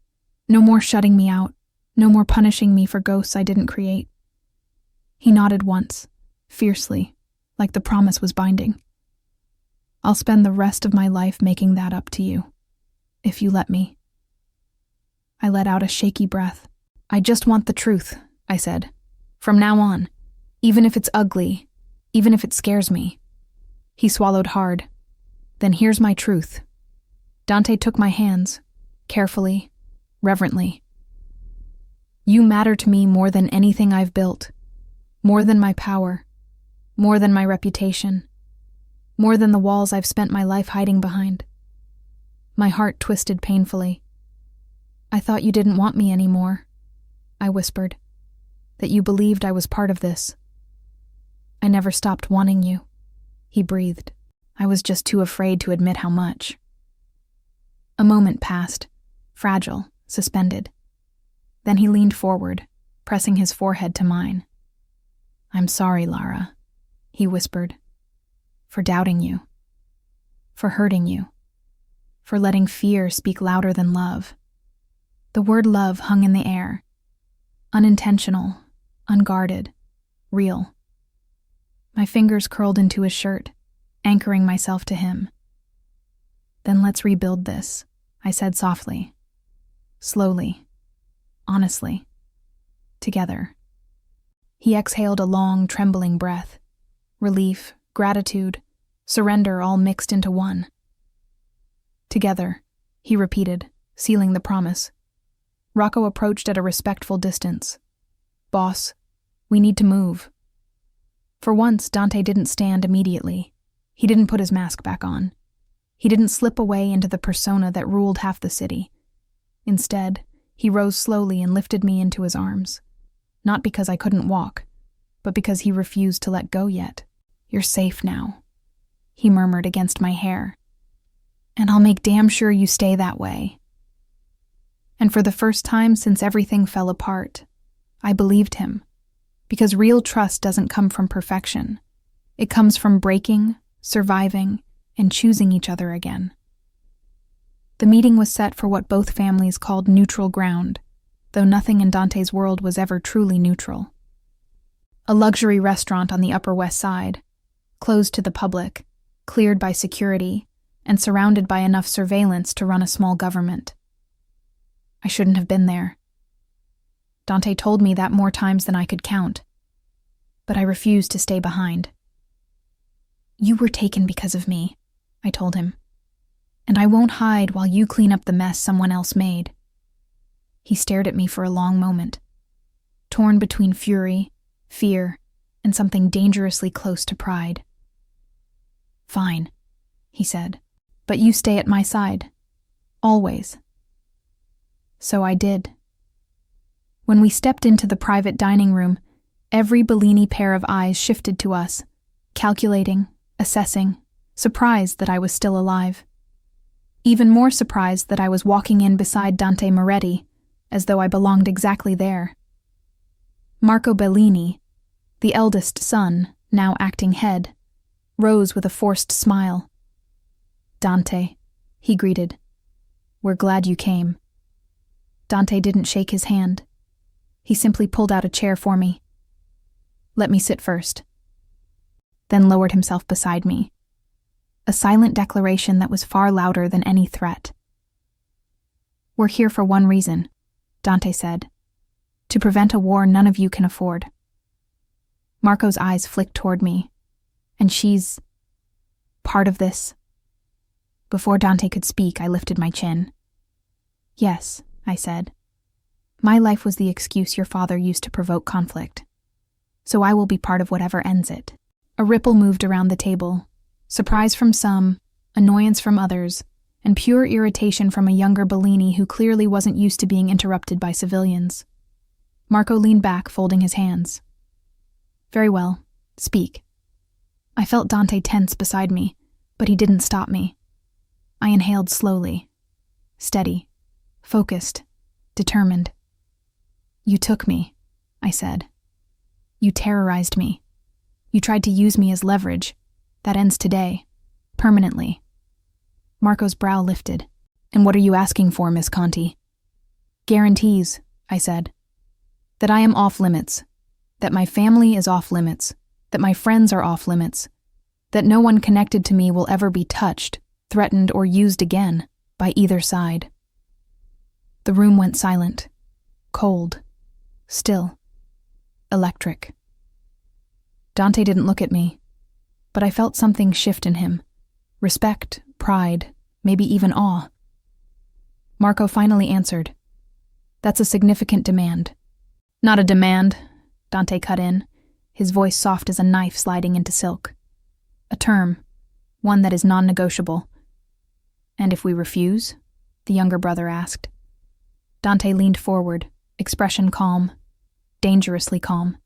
No more shutting me out. No more punishing me for ghosts I didn't create." He nodded once, fiercely, like the promise was binding. "I'll spend the rest of my life making that up to you, if you let me." I let out a shaky breath. "I just want the truth," I said. "From now on, even if it's ugly, even if it scares me." He swallowed hard. "Then here's my truth." Dante took my hands, carefully, reverently. "You matter to me more than anything I've built. More than my power, more than my reputation, more than the walls I've spent my life hiding behind." My heart twisted painfully. "I thought you didn't want me anymore," I whispered, "that you believed I was part of this." "I never stopped wanting you," he breathed. "I was just too afraid to admit how much." A moment passed, fragile, suspended. Then he leaned forward, pressing his forehead to mine. "I'm sorry, Lara," he whispered, "for doubting you, for hurting you, for letting fear speak louder than love." The word love hung in the air, unintentional, unguarded, real. My fingers curled into his shirt, anchoring myself to him. "Then let's rebuild this," I said softly, slowly, honestly, together. He exhaled a long, trembling breath. Relief, gratitude, surrender all mixed into one. "Together," he repeated, sealing the promise. Rocco approached at a respectful distance. "Boss, we need to move." For once, Dante didn't stand immediately. He didn't put his mask back on. He didn't slip away into the persona that ruled half the city. Instead, he rose slowly and lifted me into his arms. Not because I couldn't walk, but because he refused to let go yet. "You're safe now," he murmured against my hair. "And I'll make damn sure you stay that way." And for the first time since everything fell apart, I believed him. Because real trust doesn't come from perfection. It comes from breaking, surviving, and choosing each other again. The meeting was set for what both families called neutral ground, though nothing in Dante's world was ever truly neutral. A luxury restaurant on the Upper West Side, closed to the public, cleared by security, and surrounded by enough surveillance to run a small government. I shouldn't have been there. Dante told me that more times than I could count, but I refused to stay behind. You were taken because of me, I told him, and I won't hide while you clean up the mess someone else made. He stared at me for a long moment, torn between fury, fear, and something dangerously close to pride. Fine, he said, but you stay at my side. Always. So I did. When we stepped into the private dining room, every Bellini pair of eyes shifted to us, calculating, assessing, surprised that I was still alive. Even more surprised that I was walking in beside Dante Moretti, as though I belonged exactly there. Marco Bellini, the eldest son, now acting head, rose with a forced smile. Dante, he greeted. We're glad you came. Dante didn't shake his hand. He simply pulled out a chair for me. Let me sit first. Then lowered himself beside me. A silent declaration that was far louder than any threat. We're here for one reason, Dante said. To prevent a war none of you can afford. Marco's eyes flicked toward me. And she's part of this. Before Dante could speak, I lifted my chin. Yes, I said. My life was the excuse your father used to provoke conflict. So I will be part of whatever ends it. A ripple moved around the table. Surprise from some, annoyance from others, and pure irritation from a younger Bellini who clearly wasn't used to being interrupted by civilians. Marco leaned back, folding his hands. Very well, speak. I felt Dante tense beside me, but he didn't stop me. I inhaled slowly, steady, focused, determined. You took me, I said. You terrorized me. You tried to use me as leverage. That ends today, permanently. Marco's brow lifted. And what are you asking for, Miss Conti? Guarantees, I said. That I am off limits. That my family is off limits. That my friends are off limits. That no one connected to me will ever be touched, threatened, or used again by either side. The room went silent, cold, still, electric. Dante didn't look at me, but I felt something shift in him. Respect, pride, maybe even awe. Marco finally answered. That's a significant demand. Not a demand, Dante cut in, his voice soft as a knife sliding into silk. A term, one that is non-negotiable. And if we refuse? The younger brother asked. Dante leaned forward, expression calm, dangerously calm.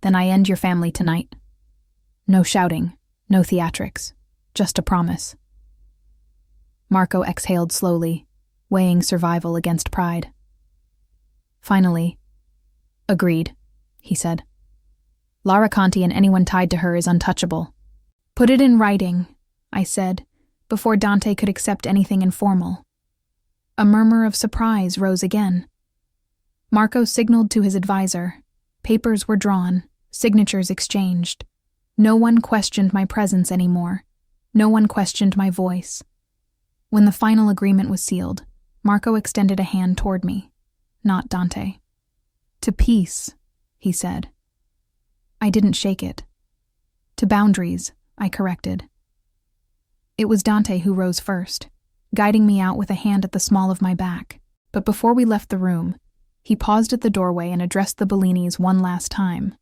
Then I end your family tonight. No shouting, no theatrics, just a promise. Marco exhaled slowly, weighing survival against pride. Finally, agreed, he said. Lara Conti and anyone tied to her is untouchable. Put it in writing, I said, before Dante could accept anything informal. A murmur of surprise rose again. Marco signaled to his advisor. Papers were drawn, signatures exchanged. No one questioned my presence anymore. No one questioned my voice. When the final agreement was sealed, Marco extended a hand toward me, not Dante. To peace, he said. I didn't shake it. To boundaries, I corrected. It was Dante who rose first, guiding me out with a hand at the small of my back. But before we left the room, he paused at the doorway and addressed the Bellinis one last time.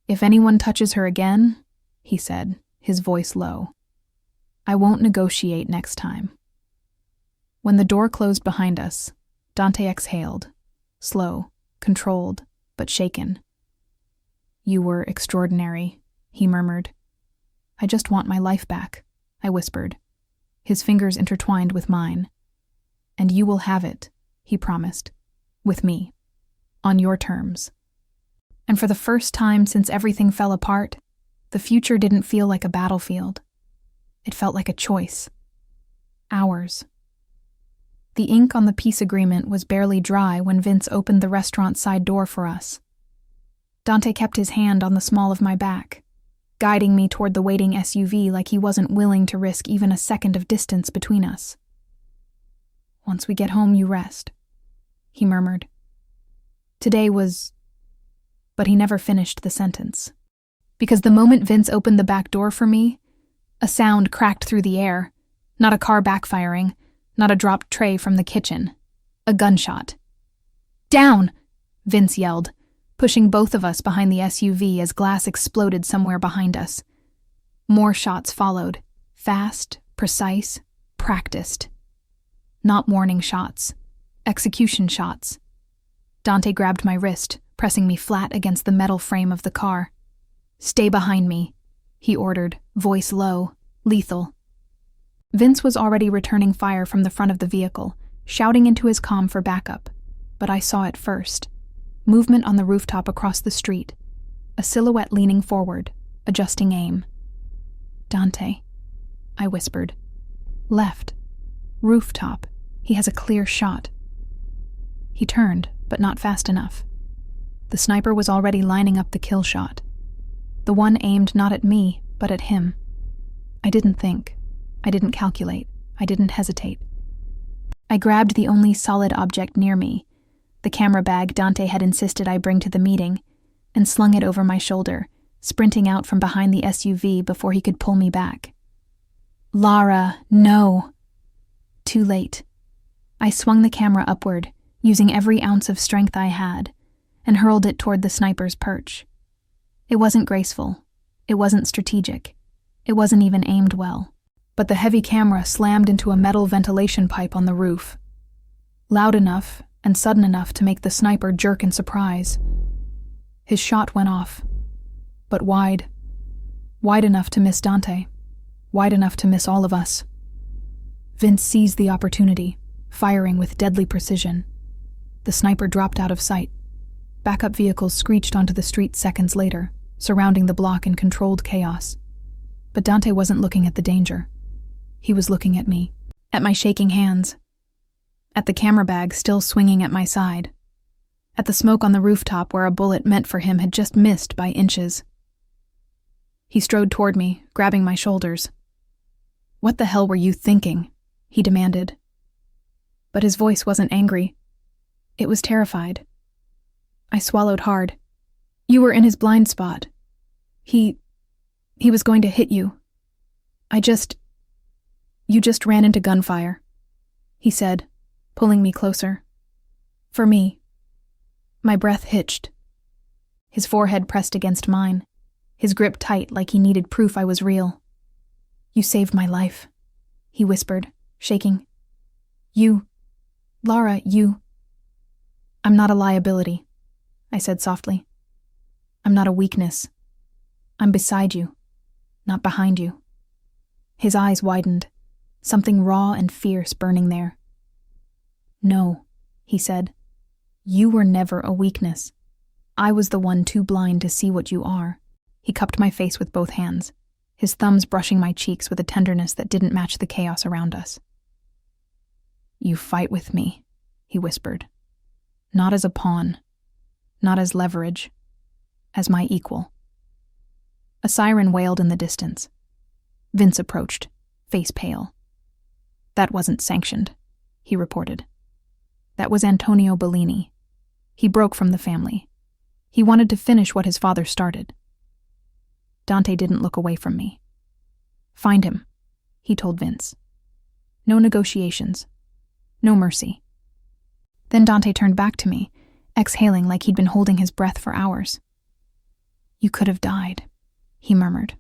If anyone touches her again, he said, his voice low, I won't negotiate next time. When the door closed behind us, Dante exhaled, slow, controlled, but shaken. You were extraordinary, he murmured. I just want my life back, I whispered, his fingers intertwined with mine. And you will have it, he promised, with me, on your terms. And for the first time since everything fell apart, the future didn't feel like a battlefield. It felt like a choice. Ours, The ink on the peace agreement was barely dry when Vince opened the restaurant's side door for us. Dante kept his hand on the small of my back, guiding me toward the waiting SUV like he wasn't willing to risk even a second of distance between us. "Once we get home, you rest," he murmured. Today was... But he never finished the sentence. Because the moment Vince opened the back door for me, a sound cracked through the air. Not a car backfiring, not a dropped tray from the kitchen. A gunshot. "Down!" Vince yelled, pushing both of us behind the SUV as glass exploded somewhere behind us. More shots followed, fast, precise, practiced. Not warning shots, execution shots. Dante grabbed my wrist, pressing me flat against the metal frame of the car. "Stay behind me," he ordered, voice low, lethal. Vince was already returning fire from the front of the vehicle, shouting into his comm for backup, but I saw it first. Movement on the rooftop across the street, a silhouette leaning forward, adjusting aim. "Dante," I whispered. "Left. Rooftop. He has a clear shot." He turned, but not fast enough. The sniper was already lining up the kill shot. The one aimed not at me, but at him. I didn't think. I didn't calculate. I didn't hesitate. I grabbed the only solid object near me, the camera bag Dante had insisted I bring to the meeting, and slung it over my shoulder, sprinting out from behind the SUV before he could pull me back. "Lara, no!" Too late. I swung the camera upward, using every ounce of strength I had, and hurled it toward the sniper's perch. It wasn't graceful. It wasn't strategic. It wasn't even aimed well. But the heavy camera slammed into a metal ventilation pipe on the roof. Loud enough and sudden enough to make the sniper jerk in surprise. His shot went off, but wide. Wide enough to miss Dante. Wide enough to miss all of us. Vince seized the opportunity, firing with deadly precision. The sniper dropped out of sight. Backup vehicles screeched onto the street seconds later, surrounding the block in controlled chaos. But Dante wasn't looking at the danger. He was looking at me, at my shaking hands, at the camera bag still swinging at my side, at the smoke on the rooftop where a bullet meant for him had just missed by inches. He strode toward me, grabbing my shoulders. "What the hell were you thinking?" he demanded. But his voice wasn't angry. It was terrified. I swallowed hard. "You were in his blind spot. He was going to hit you. You just ran into gunfire," he said, pulling me closer. "For me." My breath hitched. His forehead pressed against mine, his grip tight like he needed proof I was real. "You saved my life," he whispered, shaking. Lara, "I'm not a liability," I said softly. "I'm not a weakness. I'm beside you, not behind you." His eyes widened, something raw and fierce burning there. "No," he said. "You were never a weakness. I was the one too blind to see what you are." He cupped my face with both hands, his thumbs brushing my cheeks with a tenderness that didn't match the chaos around us. "You fight with me," he whispered. "Not as a pawn, not as leverage, as my equal." A siren wailed in the distance. Vince approached, face pale. "That wasn't sanctioned," he reported. "That was Antonio Bellini. He broke from the family. He wanted to finish what his father started." Dante didn't look away from me. "Find him," he told Vince. "No negotiations. No mercy." Then Dante turned back to me, exhaling like he'd been holding his breath for hours. "You could have died," he murmured.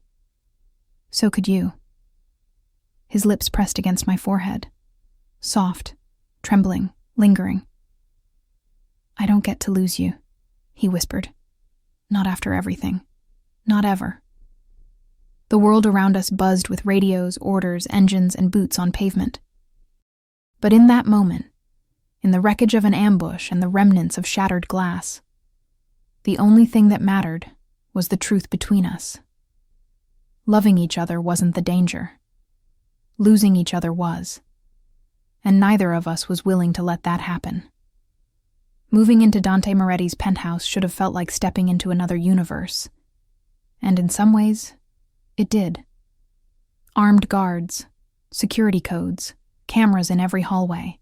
"So could you." His lips pressed against my forehead. Soft, trembling, lingering. "I don't get to lose you," he whispered. "Not after everything. Not ever." The world around us buzzed with radios, orders, engines, and boots on pavement. But in that moment, in the wreckage of an ambush and the remnants of shattered glass, the only thing that mattered was the truth between us. Loving each other wasn't the danger. Losing each other was. and neither of us was willing to let that happen. Moving into Dante Moretti's penthouse should have felt like stepping into another universe. And in some ways, it did. Armed guards, security codes, cameras in every hallway.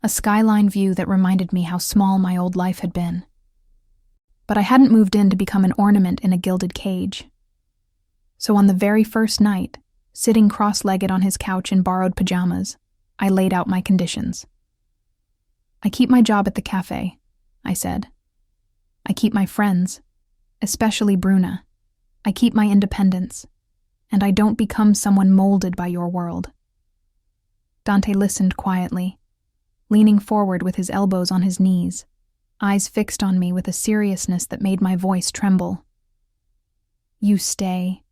A skyline view that reminded me how small my old life had been. But I hadn't moved in to become an ornament in a gilded cage. So on the very first night, sitting cross-legged on his couch in borrowed pajamas, I laid out my conditions. I keep my job at the cafe, I said. I keep my friends, especially Bruna. I keep my independence, and I don't become someone molded by your world. Dante listened quietly, leaning forward with his elbows on his knees, eyes fixed on me with a seriousness that made my voice tremble. You stay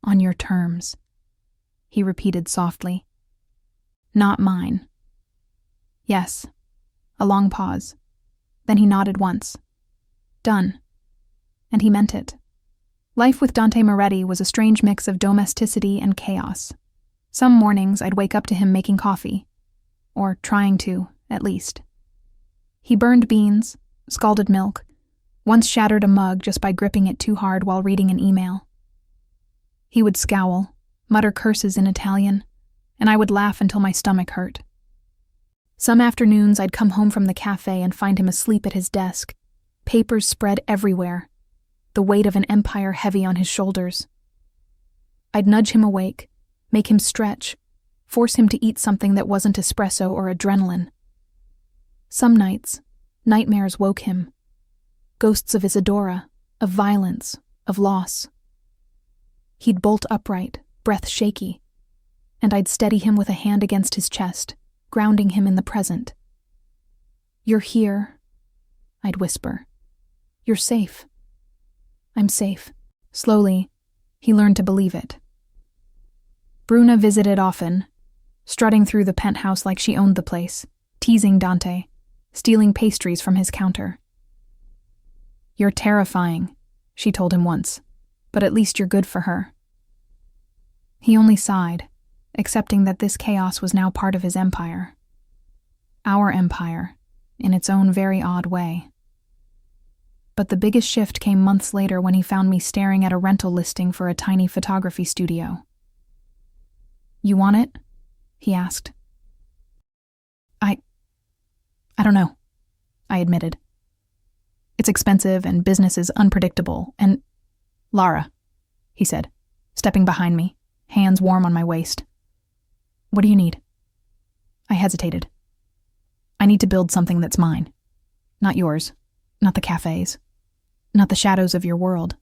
on your terms, he repeated softly. Not mine. Yes. A long pause. Then he nodded once. Done. And he meant it. Life with Dante Moretti was a strange mix of domesticity and chaos. Some mornings I'd wake up to him making coffee. Or trying to, at least. He burned beans, scalded milk, once shattered a mug just by gripping it too hard while reading an email. He would scowl, mutter curses in Italian, and I would laugh until my stomach hurt. Some afternoons I'd come home from the cafe and find him asleep at his desk, papers spread everywhere, the weight of an empire heavy on his shoulders. I'd nudge him awake, make him stretch, force him to eat something that wasn't espresso or adrenaline. Some nights, nightmares woke him. Ghosts of Isadora, of violence, of loss. He'd bolt upright, breath shaky, and I'd steady him with a hand against his chest, grounding him in the present. You're here, I'd whisper. You're safe. I'm safe. Slowly, he learned to believe it. Bruna visited often, strutting through the penthouse like she owned the place, teasing Dante, stealing pastries from his counter. You're terrifying, she told him once, but at least you're good for her. He only sighed, accepting that this chaos was now part of his empire. Our empire, in its own very odd way. But the biggest shift came months later when he found me staring at a rental listing for a tiny photography studio. You want it? He asked. I don't know, I admitted. It's expensive and business is unpredictable and... Lara, he said, stepping behind me, hands warm on my waist. What do you need? I hesitated. I need to build something that's mine. Not yours, not the cafe's, not the shadows of your world.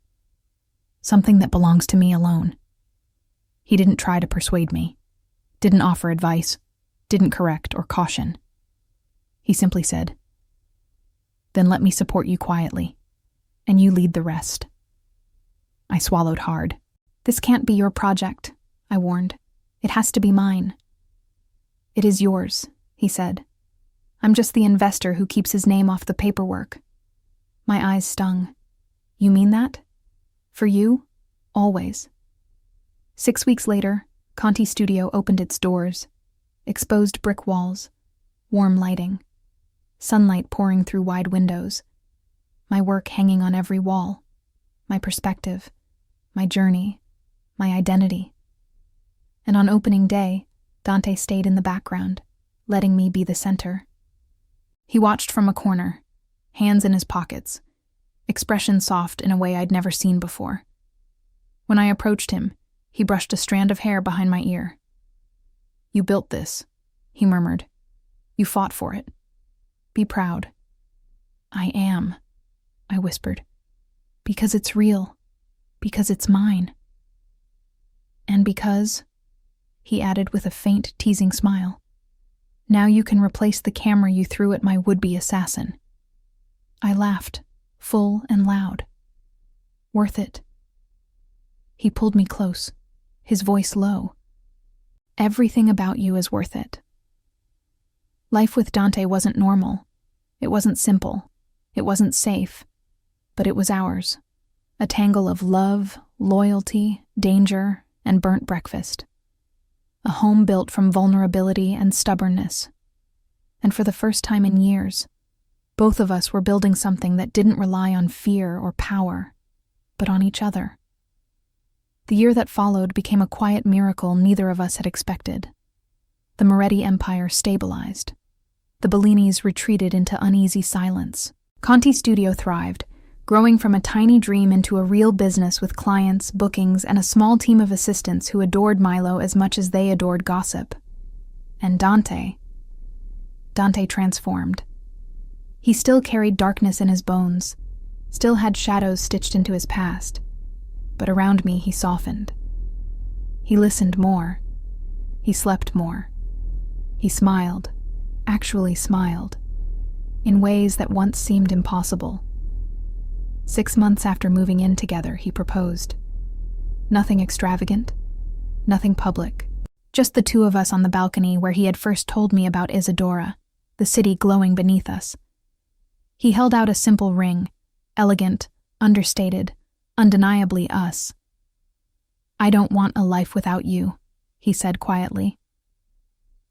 Something that belongs to me alone. He didn't try to persuade me, didn't offer advice, didn't correct or caution. He simply said, Then let me support you quietly, and you lead the rest. I swallowed hard. This can't be your project, I warned. It has to be mine. It is yours, he said. I'm just the investor who keeps his name off the paperwork. My eyes stung. You mean that? For you? Always. 6 weeks later, Conti Studio opened its doors. Exposed brick walls, warm lighting, sunlight pouring through wide windows, my work hanging on every wall, my perspective, my journey, my identity. And on opening day, Dante stayed in the background, letting me be the center. He watched from a corner, hands in his pockets, expression soft in a way I'd never seen before. When I approached him, he brushed a strand of hair behind my ear. You built this, he murmured. You fought for it. Be proud. I am, I whispered. Because it's real. Because it's mine. And because, he added with a faint, teasing smile, now you can replace the camera you threw at my would-be assassin. I laughed, full and loud. Worth it. He pulled me close, his voice low. Everything about you is worth it. Life with Dante wasn't normal. It wasn't simple. It wasn't safe. But it was ours. A tangle of love, loyalty, danger, and burnt breakfast. a home built from vulnerability and stubbornness. And for the first time in years, both of us were building something that didn't rely on fear or power, but on each other. The year that followed became a quiet miracle neither of us had expected. The Moretti Empire stabilized. The Bellinis retreated into uneasy silence. Conti's studio thrived, growing from a tiny dream into a real business with clients, bookings, and a small team of assistants who adored Milo as much as they adored gossip. And Dante transformed. He still carried darkness in his bones, still had shadows stitched into his past, but around me he softened. He listened more. He slept more. He smiled, actually smiled, in ways that once seemed impossible. 6 months after moving in together, he proposed. Nothing extravagant, nothing public, just the two of us on the balcony where he had first told me about Isadora, the city glowing beneath us. He held out a simple ring, elegant, understated, undeniably us. "I don't want a life without you," he said quietly.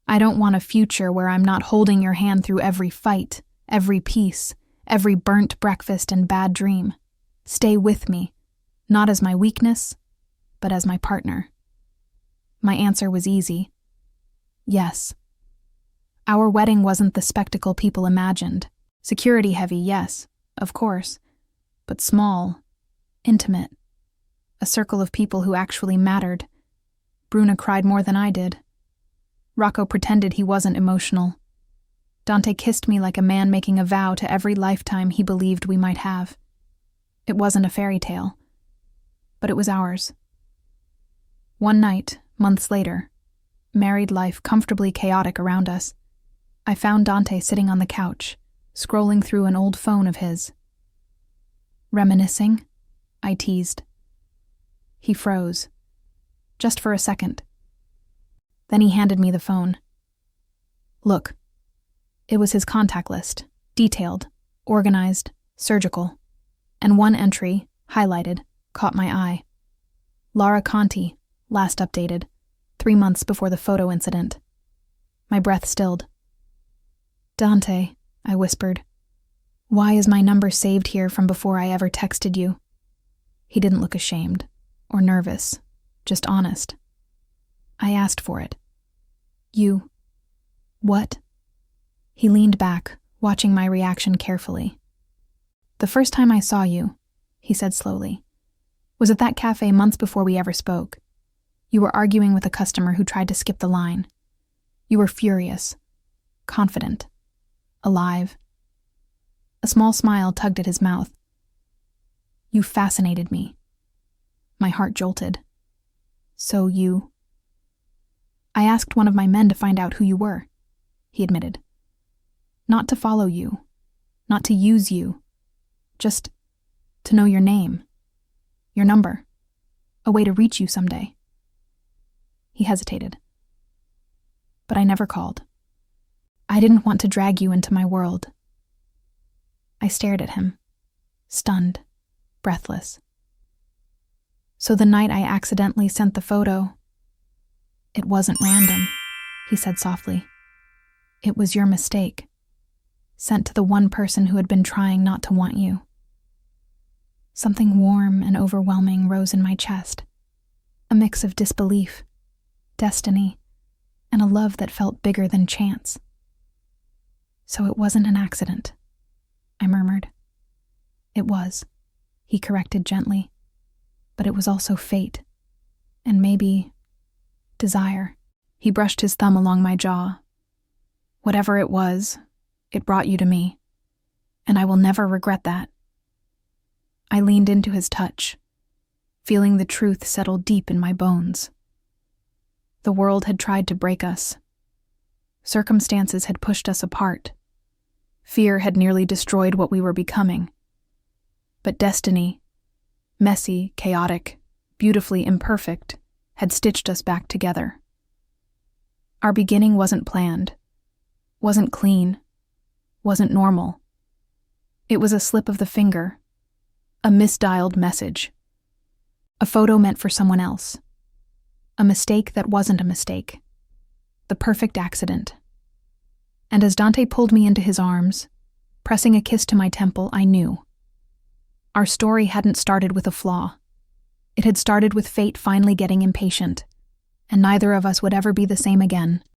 "I don't want a future where I'm not holding your hand through every fight, every peace, every burnt breakfast and bad dream. Stay with me, not as my weakness, but as my partner." My answer was easy. Yes. Our wedding wasn't the spectacle people imagined. Security heavy, yes, of course, but small, intimate. A circle of people who actually mattered. Bruna cried more than I did. Rocco pretended he wasn't emotional. Dante kissed me like a man making a vow to every lifetime he believed we might have. It wasn't a fairy tale, but it was ours. One night, months later, married life comfortably chaotic around us, I found Dante sitting on the couch, scrolling through an old phone of his. "Reminiscing?" I teased. He froze, just for a second. Then he handed me the phone. Look. It was his contact list, detailed, organized, surgical, and one entry, highlighted, caught my eye. Lara Conti, last updated, 3 months before the photo incident. My breath stilled. "Dante," I whispered, "why is my number saved here from before I ever texted you?" He didn't look ashamed, or nervous, just honest. "I asked for it." "You... what?" He leaned back, watching my reaction carefully. "The first time I saw you," he said slowly, "was at that cafe months before we ever spoke. You were arguing with a customer who tried to skip the line. You were furious, confident, alive." A small smile tugged at his mouth. "You fascinated me." My heart jolted. "So you..." "I asked one of my men to find out who you were," he admitted. "Not to follow you, not to use you, just to know your name, your number, a way to reach you someday." He hesitated. "But I never called. I didn't want to drag you into my world." I stared at him, stunned, breathless. "So the night I accidentally sent the photo, it wasn't random," he said softly. "It was your mistake. Sent to the one person who had been trying not to want you." Something warm and overwhelming rose in my chest, a mix of disbelief, destiny, and a love that felt bigger than chance. "So it wasn't an accident," I murmured. "It was," he corrected gently, "but it was also fate, and maybe desire." He brushed his thumb along my jaw. "Whatever it was, it brought you to me, and I will never regret that." I leaned into his touch, feeling the truth settle deep in my bones. The world had tried to break us. Circumstances had pushed us apart. Fear had nearly destroyed what we were becoming. But destiny, messy, chaotic, beautifully imperfect, had stitched us back together. Our beginning wasn't planned, wasn't clean, wasn't normal. It was a slip of the finger, a misdialed message, a photo meant for someone else, A mistake that wasn't a mistake. The perfect accident. And as Dante pulled me into his arms, pressing a kiss to my temple, I knew. Our story hadn't started with a flaw. It had started with fate finally getting impatient, and neither of us would ever be the same again.